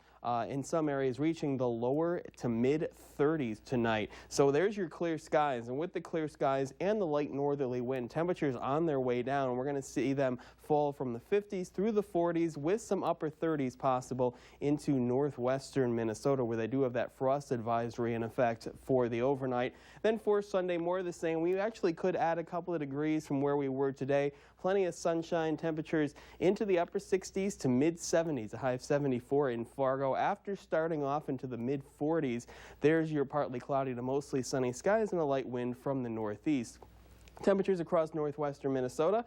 in some areas reaching the lower to mid 30s tonight. So there's your clear skies, and with the clear skies and the light northerly wind, temperatures on their way down, and we're going to see them fall from the 50s through the 40s with some upper 30s possible into northwestern Minnesota, where they do have that frost advisory in effect for the overnight. Then for Sunday, more of the same. We actually could add a couple of degrees from where we were today. Plenty of sunshine, temperatures into the upper 60s to mid 70s, a high of 74 in Fargo. After starting off into the mid 40s, there's your partly cloudy to mostly sunny skies and a light wind from the northeast. Temperatures across northwestern Minnesota,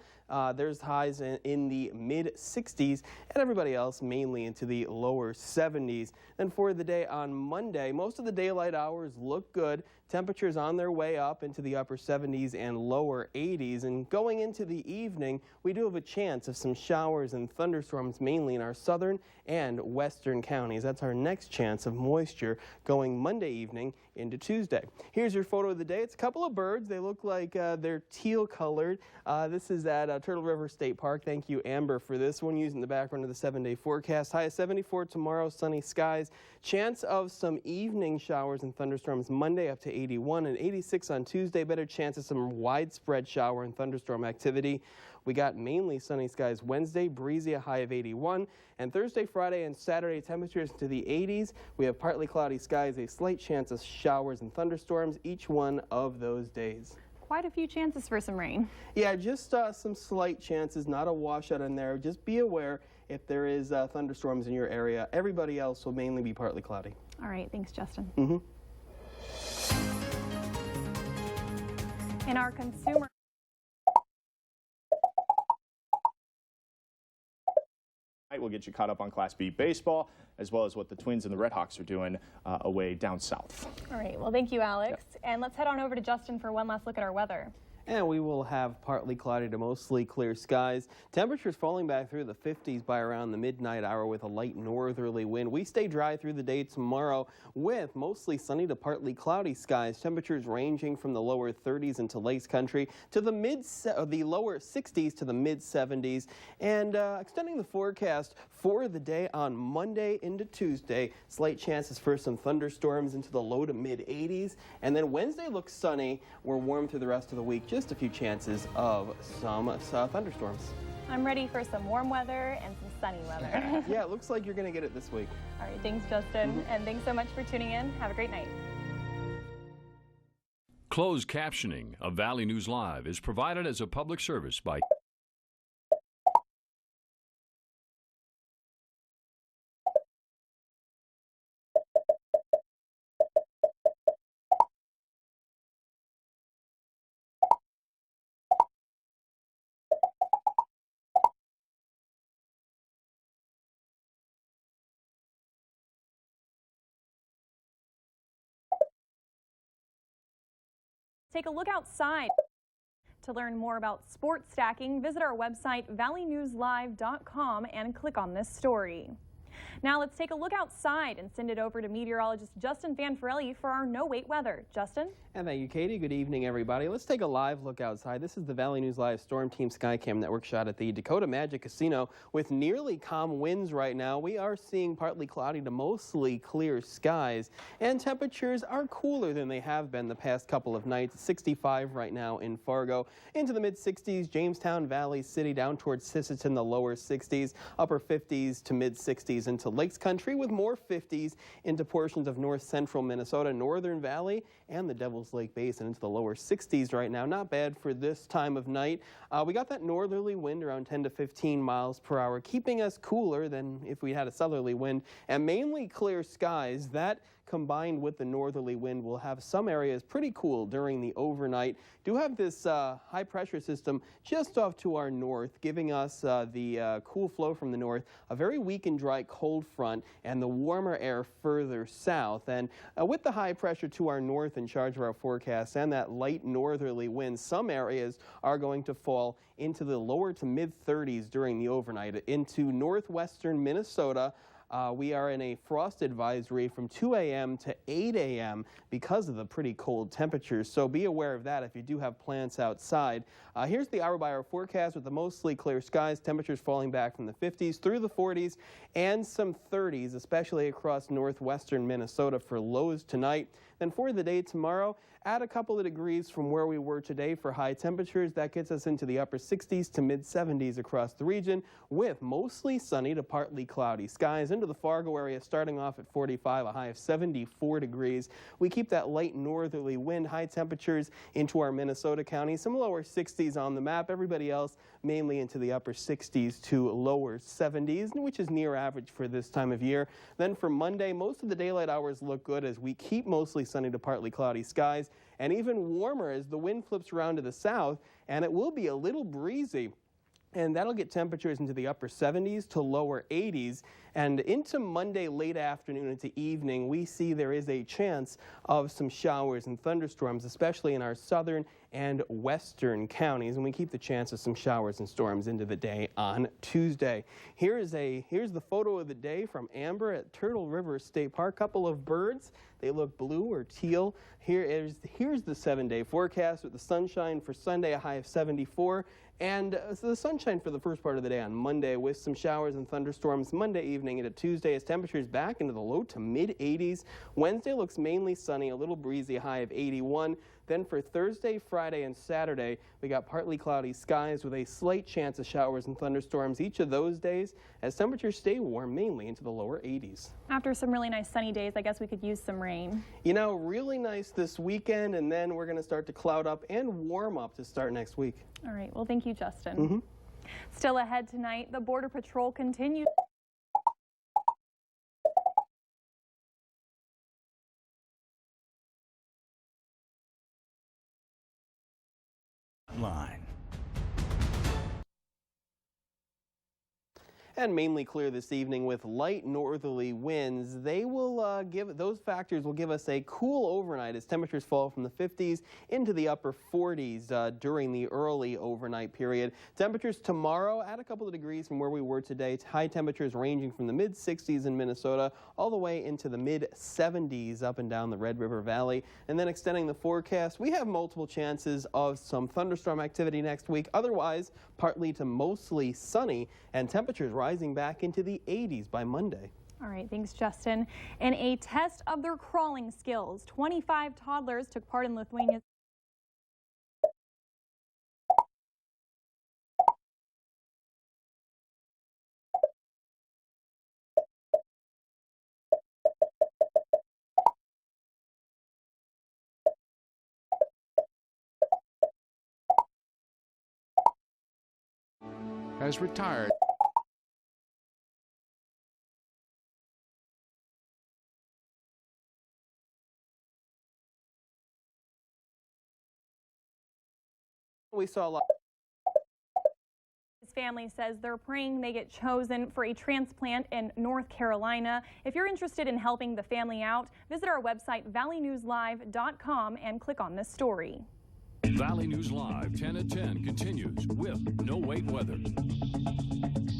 there's highs in the mid 60s, and everybody else mainly into the lower 70s. And for the day on Monday, most of the daylight hours look good. Temperatures on their way up into the upper 70s and lower 80s. And going into the evening, we do have a chance of some showers and thunderstorms, mainly in our southern and western counties. That's our next chance of moisture going Monday evening into Tuesday. Here's your photo of the day. It's a couple of birds. They look like they're teal colored. This is at Turtle River State Park. Thank you, Amber, for this one, using the background of the 7-day forecast. High of 74 tomorrow, sunny skies. Chance of some evening showers and thunderstorms Monday up to 81 and 86 on Tuesday. Better chance of some widespread shower and thunderstorm activity. We got mainly sunny skies Wednesday, breezy, a high of 81. And Thursday, Friday, and Saturday, temperatures to the 80s. We have partly cloudy skies, a slight chance of showers and thunderstorms each one of those days. Quite a few chances for some rain. Yeah, just some slight chances, not a washout in there. Just be aware if there is thunderstorms in your area. Everybody else will mainly be partly cloudy. All right, thanks, Justin. In our consumer We'll get you caught up on Class B baseball, as well as what the Twins and the Red Hawks are doing away down south. All right, well, thank you, Alex. And let's head on over to Justin for one last look at our weather. And we will have partly cloudy to mostly clear skies. Temperatures falling back through the 50s by around the midnight hour with a light northerly wind. We stay dry through the day tomorrow with mostly sunny to partly cloudy skies. Temperatures ranging from the lower 30s into Lakes Country to the lower 60s to the mid 70s. And extending the forecast for the day on Monday into Tuesday. Slight chances for some thunderstorms into the low to mid 80s. And then Wednesday looks sunny. We're warm through the rest of the week. Just a few chances of some thunderstorms. I'm ready for some warm weather and some sunny weather. Yeah, it looks like you're going to get it this week. All right, thanks, Justin. And thanks so much for tuning in. Have a great night. Closed captioning of Valley News Live is provided as a public service by take a look outside. To learn more about sports stacking, visit our website valleynewslive.com and click on this story. Now let's take a look outside and send it over to meteorologist Justin Fanfarelli for our no-wait weather. Justin? And thank you, Katie. Good evening, everybody. Let's take a live look outside. This is the Valley News Live Storm Team Skycam Network shot at the Dakota Magic Casino with nearly calm winds right now. We are seeing partly cloudy to mostly clear skies, and temperatures are cooler than they have been the past couple of nights. 65 right now in Fargo, into the mid-60s, Jamestown, Valley City, down towards Sisseton, the lower 60s, upper 50s to mid-60s into Lakes Country, with more 50s into portions of north central Minnesota, Northern Valley, and the Devil's Lake Basin into the lower 60s right now. Not bad for this time of night. We got that northerly wind around 10 to 15 miles per hour, keeping us cooler than if we had a southerly wind, and mainly clear skies. That combined with the northerly wind will have some areas pretty cool during the overnight. Do have this high pressure system just off to our north, giving us the cool flow from the north, a very weak and dry cold front, and the warmer air further south. And with the high pressure to our north in charge of our forecast and that light northerly wind, some areas are going to fall into the lower to mid 30s during the overnight. Into northwestern Minnesota, we are in a frost advisory from 2 a.m. to 8 a.m. because of the pretty cold temperatures, so be aware of that if you do have plants outside. Here's the hour-by-hour forecast with the mostly clear skies, temperatures falling back from the 50s through the 40s and some 30s, especially across northwestern Minnesota for lows tonight. Then for the day tomorrow, add a couple of degrees from where we were today for high temperatures. That gets us into the upper 60s to mid 70s across the region, with mostly sunny to partly cloudy skies. Into the Fargo area starting off at 45, a high of 74 degrees. We keep that light northerly wind, high temperatures into our Minnesota counties, some lower 60s on the map. Everybody else mainly into the upper 60s to lower 70s, which is near average for this time of year. Then for Monday, most of the daylight hours look good as we keep mostly sunny to partly cloudy skies, and even warmer as the wind flips around to the south, and it will be a little breezy. And that'll get temperatures into the upper 70s to lower 80s. And into Monday late afternoon into evening, we see there is a chance of some showers and thunderstorms, especially in our southern and western counties. And we keep the chance of some showers and storms into the day on Tuesday. Here's the photo of the day from Amber at Turtle River State Park. Couple of birds. They look blue or teal. Here's the 7-day forecast with the sunshine for Sunday, a high of 74. And so the sunshine for the first part of the day on Monday with some showers and thunderstorms Monday evening into Tuesday as temperatures back into the low to mid 80s. Wednesday looks mainly sunny, a little breezy, high of 81. Then for Thursday, Friday, and Saturday, we got partly cloudy skies with a slight chance of showers and thunderstorms each of those days as temperatures stay warm mainly into the lower 80s. After some really nice sunny days, I guess we could use some rain. You know, really nice this weekend, and then we're going to start to cloud up and warm up to start next week. All right. Well, thank you, Justin. Still ahead tonight, the Border Patrol continues. Line. And mainly clear this evening with light northerly winds. Those factors will give us a cool overnight as temperatures fall from the 50s into the upper 40s during the early overnight period. Temperatures tomorrow add a couple of degrees from where we were today. High temperatures ranging from the mid 60s in Minnesota all the way into the mid 70s up and down the Red River Valley. And then extending the forecast, we have multiple chances of some thunderstorm activity next week. Otherwise, partly to mostly sunny, and temperatures rising back into the 80s by Monday. All right, thanks, Justin. In a test of their crawling skills, 25 toddlers took part in Lithuania's Has retired. We saw a lot. His family says they're praying they get chosen for a transplant in North Carolina. If you're interested in helping the family out, visit our website valleynewslive.com and click on this story. Valley News Live 10 at 10 continues with no wait weather.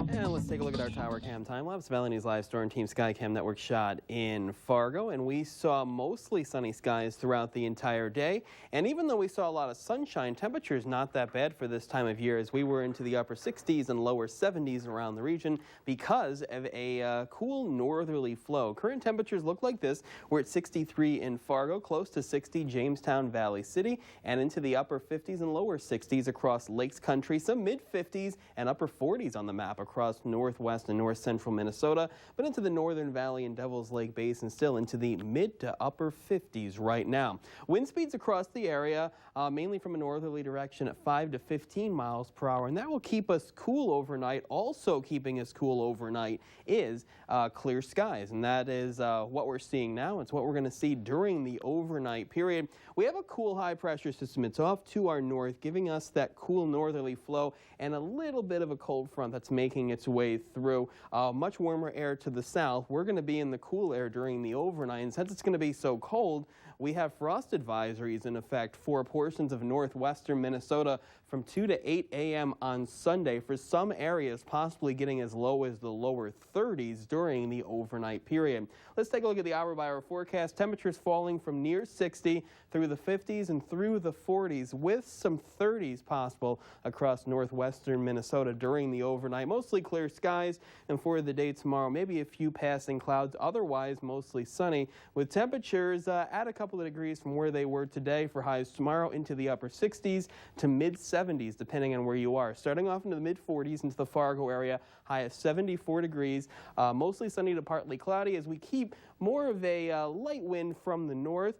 And let's take a look at our tower cam time lapse. Valley News Live Storm Team Skycam Network shot in Fargo, and we saw mostly sunny skies throughout the entire day. And even though we saw a lot of sunshine, temperatures not that bad for this time of year, as we were into the upper 60s and lower 70s around the region because of a cool northerly flow. Current temperatures look like this. We're at 63 in Fargo, close to 60 Jamestown, Valley City, and into the upper 50s and lower 60s across Lakes Country, some mid 50s and upper 40s on the map across northwest and north central Minnesota, but into the Northern Valley and Devil's Lake Basin, still into the mid to upper 50s right now. Wind speeds across the area, mainly from a northerly direction at 5 to 15 miles per hour, and that will keep us cool overnight. Also keeping us cool overnight is clear skies, and that is what we're seeing now. It's what we're going to see during the overnight period. We have a cool high pressure system. It's off to our north, giving us that cool northerly flow and a little bit of a cold front that's making its way through. Much warmer air to the south. We're going to be in the cool air during the overnight, and since it's going to be so cold, we have frost advisories in effect for portions of northwestern Minnesota from 2 to 8 a.m. on Sunday. For some areas, possibly getting as low as the lower 30s during the overnight period. Let's take a look at the hour-by-hour forecast. Temperatures falling from near 60 through the 50s and through the 40s, with some 30s possible across northwestern Minnesota during the overnight. Mostly clear skies, and for the day tomorrow, maybe a few passing clouds. Otherwise, mostly sunny, with temperatures at a couple of degrees from where they were today for highs tomorrow into the upper 60s to mid-70s, depending on where you are. Starting off into the mid-40s into the Fargo area, high of 74 degrees. Mostly sunny to partly cloudy as we keep more of a light wind from the north.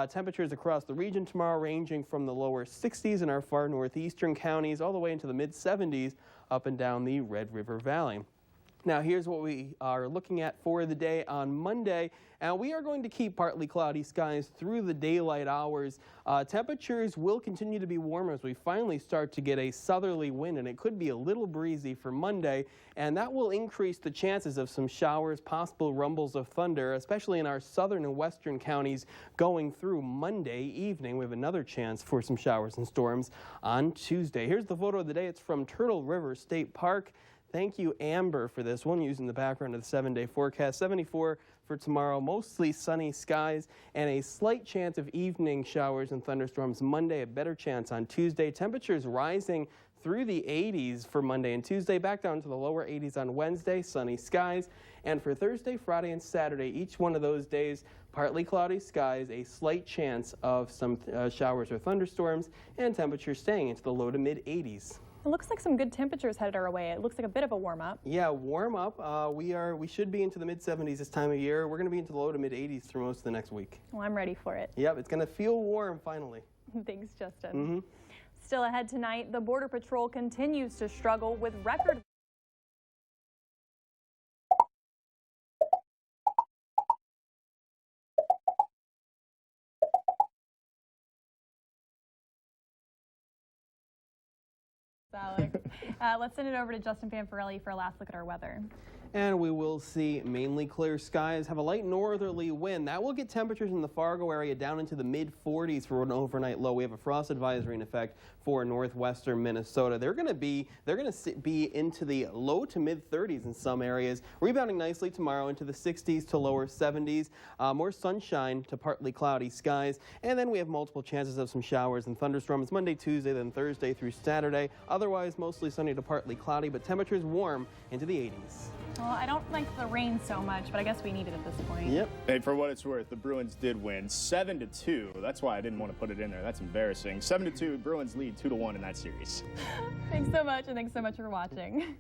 Temperatures across the region tomorrow ranging from the lower 60s in our far northeastern counties all the way into the mid-70s up and down the Red River Valley. Now here's what we are looking at for the day on Monday. And we are going to keep partly cloudy skies through the daylight hours. Temperatures will continue to be warmer as we finally start to get a southerly wind, and it could be a little breezy for Monday, and that will increase the chances of some showers, possible rumbles of thunder, especially in our southern and western counties going through Monday evening. We have another chance for some showers and storms on Tuesday. Here's the photo of the day. It's from Turtle River State Park. Thank you, Amber, for this one, using the background of the 7-day forecast. 74 for tomorrow, mostly sunny skies, and a slight chance of evening showers and thunderstorms Monday, a better chance on Tuesday. Temperatures rising through the 80s for Monday and Tuesday, back down to the lower 80s on Wednesday, sunny skies. And for Thursday, Friday, and Saturday, each one of those days, partly cloudy skies, a slight chance of some showers or thunderstorms, and temperatures staying into the low to mid 80s. It looks like some good temperatures headed our way. It looks like a bit of a warm-up. Yeah, warm-up. We should be into the mid-70s this time of year. We're going to be into the low to mid-80s through most of the next week. Well, I'm ready for it. Yep, it's going to feel warm finally. Thanks, Justin. Still ahead tonight, the Border Patrol continues to struggle with record Alex. Let's send it over to Justin Fanfarelli for a last look at our weather. And we will see mainly clear skies, have a light northerly wind. That will get temperatures in the Fargo area down into the mid-40s for an overnight low. We have a frost advisory in effect for northwestern Minnesota. They're going to be into the low to mid-30s in some areas, rebounding nicely tomorrow into the 60s to lower 70s. More sunshine to partly cloudy skies, and then we have multiple chances of some showers and thunderstorms Monday, Tuesday, then Thursday through Saturday. Otherwise, mostly sunny to partly cloudy, but temperatures warm into the 80s. Well, I don't like the rain so much, but I guess we need it at this point. Yep. Hey, for what it's worth, the Bruins did win 7-2. That's why I didn't want to put it in there. That's embarrassing. 7-2, Bruins lead 2-1 in that series. Thanks so much, and thanks so much for watching.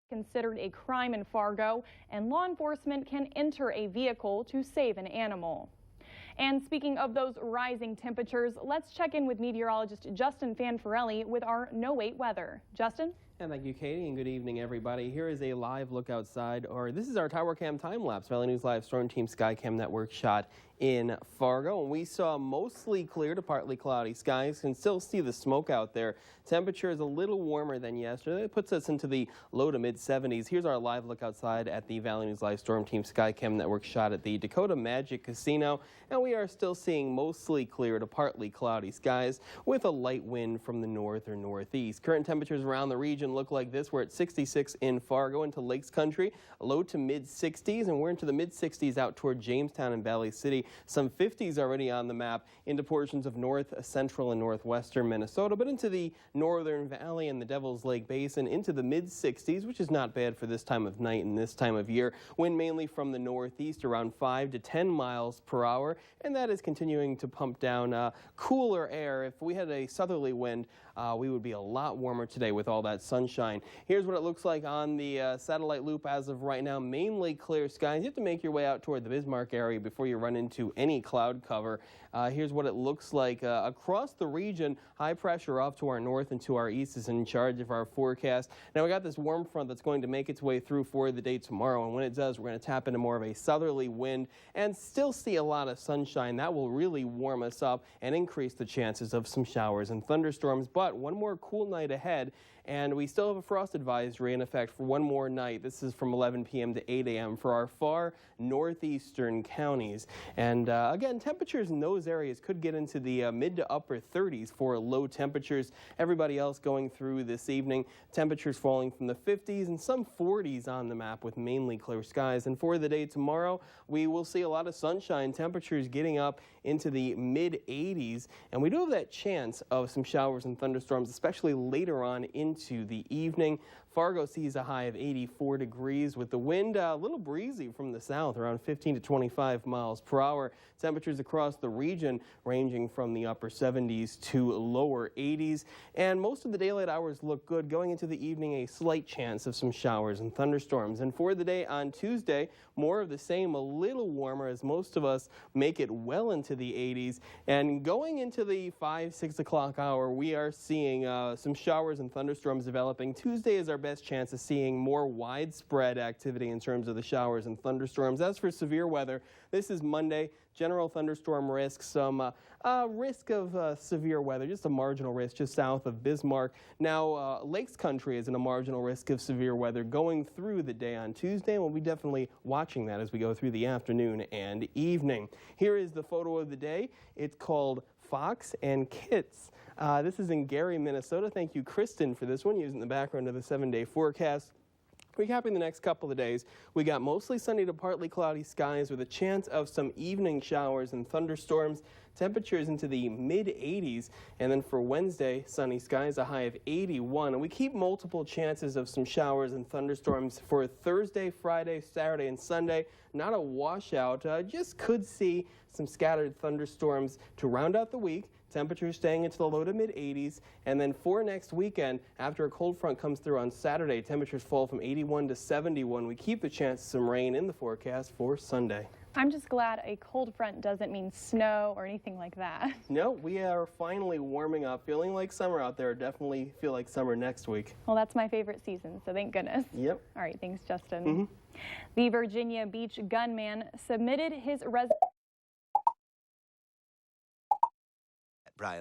Considered a crime in Fargo, and law enforcement can enter a vehicle to save an animal. And speaking of those rising temperatures, let's check in with meteorologist Justin Fanfarelli with our no-wait weather. Justin? And thank you, Katie, and good evening, everybody. Here is a live look outside, or this is our Tower Cam time-lapse Valley News Live Storm Team Skycam Network shot in Fargo, and we saw mostly clear to partly cloudy skies. Can still see the smoke out there. Temperature is a little warmer than yesterday. It puts us into the low to mid 70s. Here's our live look outside at the Valley News Live Storm Team Skycam Network shot at the Dakota Magic Casino, and we are still seeing mostly clear to partly cloudy skies with a light wind from the north or northeast. Current temperatures around the region look like this. We're at 66 in Fargo into Lakes Country, low to mid 60s, and we're into the mid 60s out toward Jamestown and Valley City. Some 50s already on the map into portions of north, central, and northwestern Minnesota, but into the northern valley and the Devil's Lake Basin into the mid 60s, which is not bad for this time of night and this time of year. Wind mainly from the northeast around 5 to 10 miles per hour, and that is continuing to pump down cooler air. If we had a southerly wind, we would be a lot warmer today with all that sunshine. Here's what it looks like on the satellite loop as of right now. Mainly clear skies. You have to make your way out toward the Bismarck area before you run into any cloud cover. Here's what it looks like across the region. High pressure off to our north and to our east is in charge of our forecast. Now we got this warm front that's going to make its way through for the day tomorrow, and when it does, we're going to tap into more of a southerly wind and still see a lot of sunshine. That will really warm us up and increase the chances of some showers and thunderstorms. But one more cool night ahead, and we still have a frost advisory in effect for one more night. This is from 11 p.m. to 8 a.m. for our far northeastern counties. And again, temperatures in those areas could get into the mid to upper 30s for low temperatures. Everybody else going through this evening, temperatures falling from the 50s and some 40s on the map with mainly clear skies. And for the day tomorrow, we will see a lot of sunshine, temperatures getting up into the mid 80s. And we do have that chance of some showers and thunderstorms, especially later on into the evening. Fargo sees a high of 84 degrees with the wind a little breezy from the south, around 15 to 25 miles per hour. Temperatures across the region ranging from the upper 70s to lower 80s. And most of the daylight hours look good. Going into the evening, a slight chance of some showers and thunderstorms. And for the day on Tuesday, more of the same, a little warmer as most of us make it well into the 80s. And going into the 5, 6 o'clock hour, we are seeing some showers and thunderstorms developing. Tuesday is our best chance of seeing more widespread activity in terms of the showers and thunderstorms. As for severe weather, this is Monday. General thunderstorm risk, some risk of severe weather, just a marginal risk just south of Bismarck. Now, Lakes Country is in a marginal risk of severe weather going through the day on Tuesday, and we'll be definitely watching that as we go through the afternoon and evening. Here is the photo of the day. It's called Fox and Kits. This is in Gary, Minnesota. Thank you, Kristen, for this one, using the background of the 7-day forecast. Recapping the next couple of days, we got mostly sunny to partly cloudy skies with a chance of some evening showers and thunderstorms. Temperatures into the mid-80s, and then for Wednesday, sunny skies, a high of 81. And we keep multiple chances of some showers and thunderstorms for Thursday, Friday, Saturday, and Sunday. Not a washout, just could see some scattered thunderstorms to round out the week. Temperatures staying into the low to mid-80s. And then for next weekend, after a cold front comes through on Saturday, temperatures fall from 81 to 71. We keep the chance of some rain in the forecast for Sunday. I'm just glad a cold front doesn't mean snow or anything like that. No, we are finally warming up, feeling like summer out there. Definitely feel like summer next week. Well, that's my favorite season, so thank goodness. Yep. All right, thanks, Justin. The Virginia Beach gunman submitted his resignation. Brian.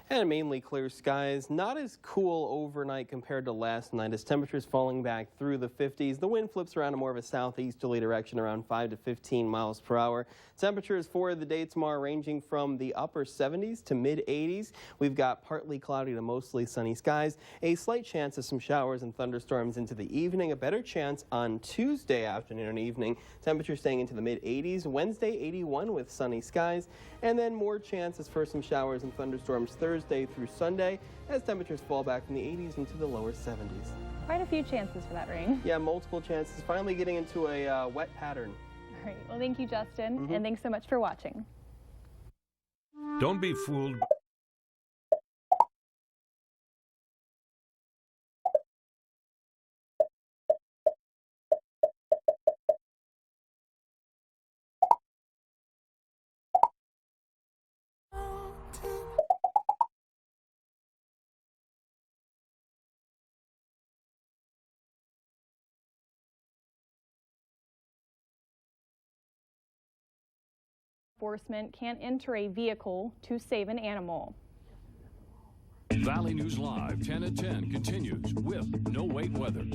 And mainly clear skies. Not as cool overnight compared to last night as temperatures falling back through the 50s. The wind flips around to more of a southeasterly direction around 5 to 15 miles per hour. Temperatures for the day tomorrow ranging from the upper 70s to mid 80s. We've got partly cloudy to mostly sunny skies. A slight chance of some showers and thunderstorms into the evening. A better chance on Tuesday afternoon and evening. Temperatures staying into the mid 80s. Wednesday 81 with sunny skies. And then more chances for some showers and thunderstorms Thursday through Sunday as temperatures fall back from the 80s into the lower 70s. Quite a few chances for that rain. Yeah, multiple chances. Finally getting into a wet pattern. All right. Well, thank you, Justin, and thanks so much for watching. Don't be fooled. enforcement can't enter a vehicle to save an animal. Valley News Live 10 at 10 continues with no wait weather.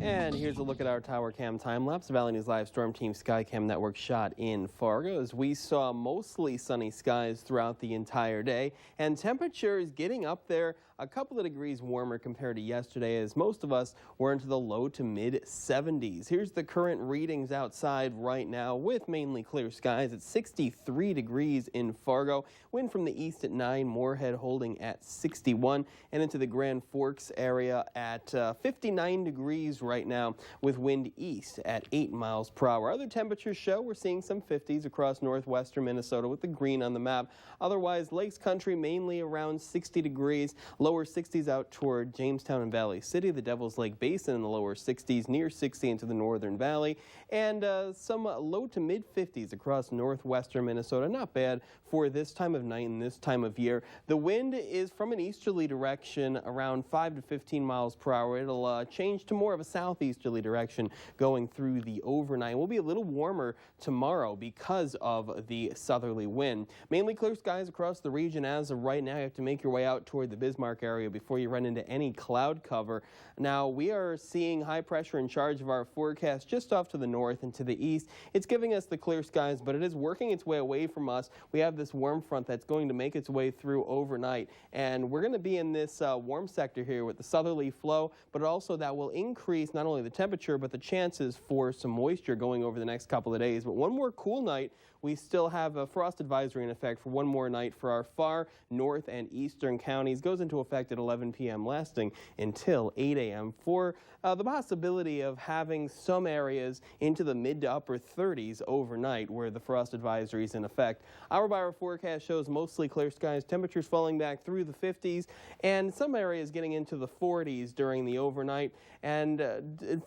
And here's a look at our Tower Cam time-lapse. Valley News Live Storm Team Skycam Network shot in Fargo as we saw mostly sunny skies throughout the entire day, and temperatures getting up there a couple of degrees warmer compared to yesterday, as most of us were into the low to mid 70s. Here's the current readings outside right now with mainly clear skies at 63 degrees in Fargo. Wind from the east at 9, Moorhead holding at 61, and into the Grand Forks area at 59 degrees right now with wind east at 8 miles per hour. Other temperatures show we're seeing some 50s across northwestern Minnesota with the green on the map. Otherwise, Lakes Country mainly around 60 degrees. Lower 60s out toward Jamestown and Valley City, the Devil's Lake Basin in the lower 60s, near 60 into the northern valley, and some low to mid 50s across northwestern Minnesota. Not bad for this time of night and this time of year. The wind is from an easterly direction around 5 to 15 miles per hour. It'll change to more of a southeasterly direction going through the overnight. We'll be a little warmer tomorrow because of the southerly wind. Mainly clear skies across the region as of right now. You have to make your way out toward the Bismarck area before you run into any cloud cover. Now, we are seeing high pressure in charge of our forecast just off to the north and to the east. It's giving us the clear skies, but it is working its way away from us. We have this warm front that's going to make its way through overnight, and we're going to be in this warm sector here with the southerly flow, but also that will increase not only the temperature, but the chances for some moisture going over the next couple of days. But one more cool night. We still have a frost advisory in effect for one more night for our far north and eastern counties. Goes into effect at 11 p.m. lasting until 8 a.m. for the possibility of having some areas into the mid to upper 30s overnight where the frost advisory is in effect. Hour-by-hour forecast shows mostly clear skies, temperatures falling back through the 50s, and some areas getting into the 40s during the overnight. And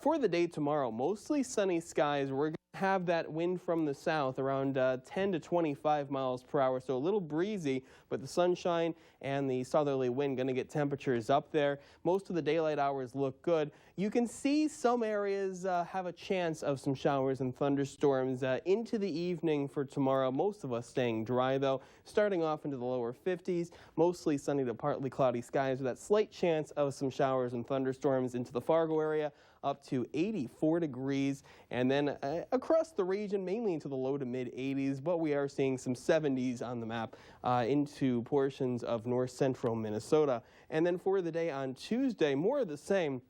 for the day tomorrow, mostly sunny skies. We're going to have that wind from the south around 10 to 25 miles per hour, so a little breezy, but the sunshine and the southerly wind going to get temperatures up there. Most of the daylight hours look good. You can see some areas have a chance of some showers and thunderstorms into the evening for tomorrow. Most of us staying dry, though, starting off into the lower 50s, mostly sunny to partly cloudy skies with that slight chance of some showers and thunderstorms into the Fargo area, up to 84 degrees, and then across the region, mainly into the low to mid 80s, but we are seeing some 70s on the map into portions of north central Minnesota. And then for the day on Tuesday, more of the same.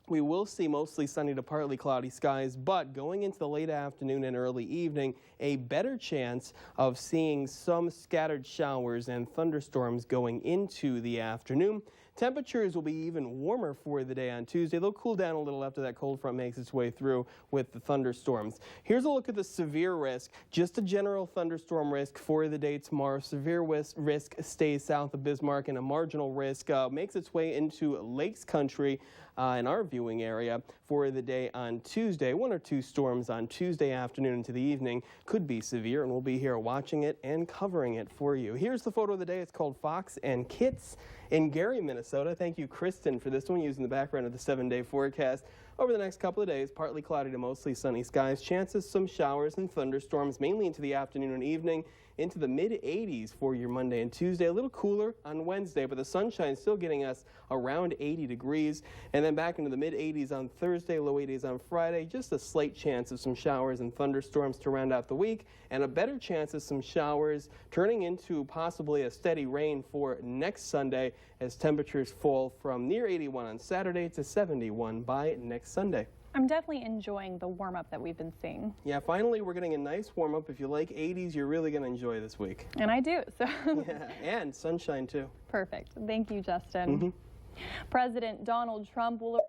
We will see mostly sunny to partly cloudy skies, but going into the late afternoon and early evening, a better chance of seeing some scattered showers and thunderstorms going into the afternoon. Temperatures will be even warmer for the day on Tuesday. They'll cool down a little after that cold front makes its way through with the thunderstorms. Here's a look at the severe risk. Just a general thunderstorm risk for the day tomorrow. Severe risk stays south of Bismarck, and a marginal risk makes its way into Lakes Country in our viewing area for the day on Tuesday. 1 or 2 storms on Tuesday afternoon into the evening could be severe, and we'll be here watching it and covering it for you. Here's the photo of the day. It's called Fox and Kits in Gary, Minnesota. Thank you, Kristen, for this one, using the background of the 7-day forecast. Over the next couple of days, partly cloudy to mostly sunny skies. Chances some showers and thunderstorms, mainly into the afternoon and evening, into the mid-80s for your Monday and Tuesday. A little cooler on Wednesday, but the sunshine still getting us around 80 degrees. And then back into the mid-80s on Thursday, low 80s on Friday. Just a slight chance of some showers and thunderstorms to round out the week, and a better chance of some showers turning into possibly a steady rain for next Sunday as temperatures fall from near 81 on Saturday to 71 by next Sunday. I'm definitely enjoying the warm-up that we've been seeing. Yeah, finally we're getting a nice warm-up. If you like 80s, you're really going to enjoy this week. And I do. So. Yeah, and sunshine too. Perfect. Thank you, Justin. President Donald Trump will...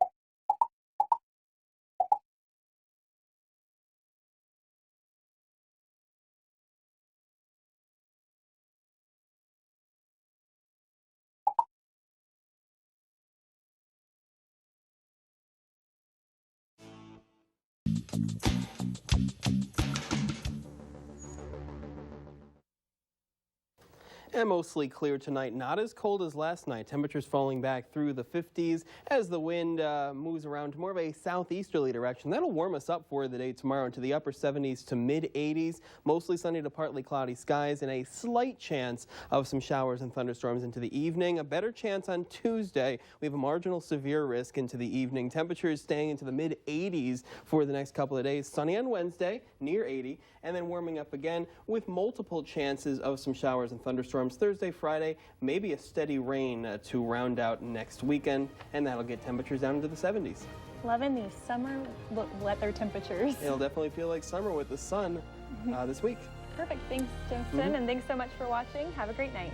And mostly clear tonight, not as cold as last night. Temperatures falling back through the 50s as the wind moves around to more of a southeasterly direction. That'll warm us up for the day tomorrow into the upper 70s to mid 80s. Mostly sunny to partly cloudy skies and a slight chance of some showers and thunderstorms into the evening. A better chance on Tuesday. We have a marginal severe risk into the evening. Temperatures staying into the mid 80s for the next couple of days. Sunny on Wednesday, near 80, and then warming up again with multiple chances of some showers and thunderstorms Thursday, Friday, maybe a steady rain to round out next weekend, and that'll get temperatures down into the 70s. Loving these summer weather temperatures. It'll definitely feel like summer with the sun this week. Perfect. Thanks, Justin, and thanks so much for watching. Have a great night.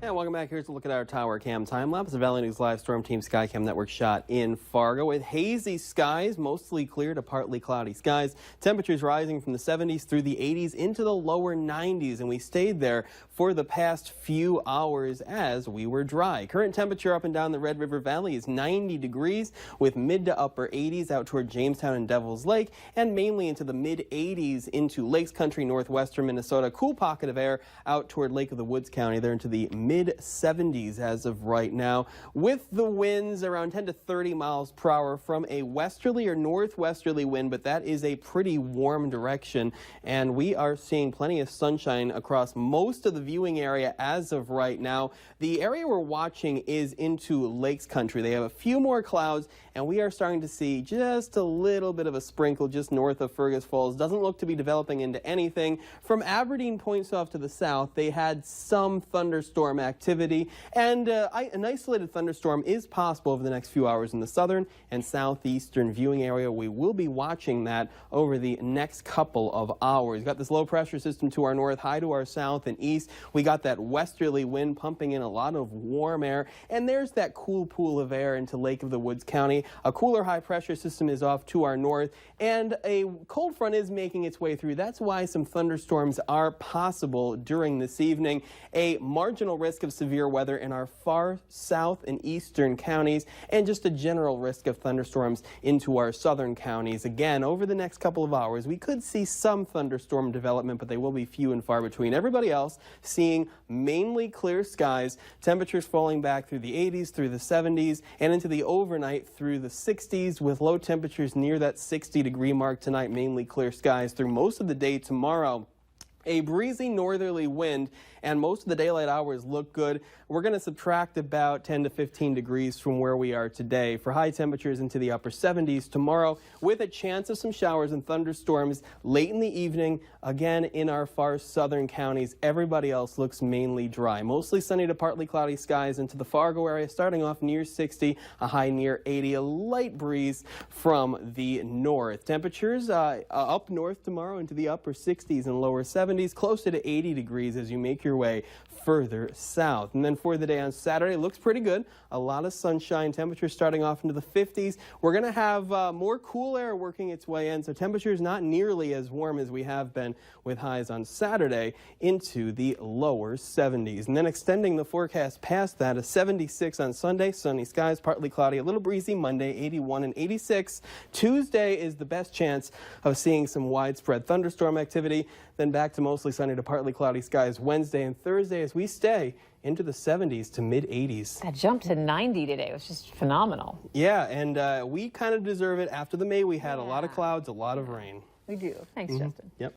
And welcome back. Here's a look at our tower cam time lapse. The Valley News Live Storm Team Skycam Network shot in Fargo with hazy skies, mostly clear to partly cloudy skies. Temperatures rising from the 70s through the 80s into the lower 90s, and we stayed there for the past few hours as we were dry. Current temperature up and down the Red River Valley is 90 degrees with mid to upper 80s out toward Jamestown and Devil's Lake, and mainly into the mid 80s into Lakes Country, northwestern Minnesota. Cool pocket of air out toward Lake of the Woods County there into the mid 70s as of right now, with the winds around 10 to 30 miles per hour from a westerly or northwesterly wind, but that is a pretty warm direction, and we are seeing plenty of sunshine across most of the viewing area as of right now. The area we're watching is into Lakes Country. They have a few more clouds, and we are starting to see just a little bit of a sprinkle just north of Fergus Falls. Doesn't look to be developing into anything. From Aberdeen points off to the south, they had some thunderstorm activity, and an isolated thunderstorm is possible over the next few hours in the southern and southeastern viewing area. We will be watching that over the next couple of hours. We've got this low pressure system to our north, high to our south and east. We got that westerly wind pumping in a lot of warm air, and there's that cool pool of air into Lake of the Woods County. A cooler high pressure system is off to our north, and a cold front is making its way through. That's why some thunderstorms are possible during this evening. A marginal risk of severe weather in our far south and eastern counties, and just a general risk of thunderstorms into our southern counties. Again, over the next couple of hours, we could see some thunderstorm development, but they will be few and far between. Everybody else seeing mainly clear skies, temperatures falling back through the 80s, through the 70s, and into the overnight through the 60s, with low temperatures near that 60-degree mark tonight, mainly clear skies through most of the day tomorrow. A breezy northerly wind, and most of the daylight hours look good. We're going to subtract about 10 to 15 degrees from where we are today for high temperatures into the upper 70s tomorrow, with a chance of some showers and thunderstorms late in the evening. Again, in our far southern counties, everybody else looks mainly dry. Mostly sunny to partly cloudy skies into the Fargo area, starting off near 60, a high near 80, a light breeze from the north. Temperatures up north tomorrow into the upper 60s and lower 70s, closer to 80 degrees as you make your way further south. And then for the day on Saturday, looks pretty good. A lot of sunshine, temperatures starting off into the 50s. We're going to have more cool air working its way in, so temperatures not nearly as warm as we have been with highs on Saturday into the lower 70s. And then extending the forecast past that, a 76 on Sunday, sunny skies, partly cloudy, a little breezy. Monday, 81 and 86. Tuesday is the best chance of seeing some widespread thunderstorm activity. Then back to mostly sunny to partly cloudy skies Wednesday and Thursday as we stay into the 70s to mid 80s. That jump to 90 today was just phenomenal. Yeah, and we kind of deserve it. After the May we had a lot of clouds, a lot of rain. We do. Thanks, Justin. Yep.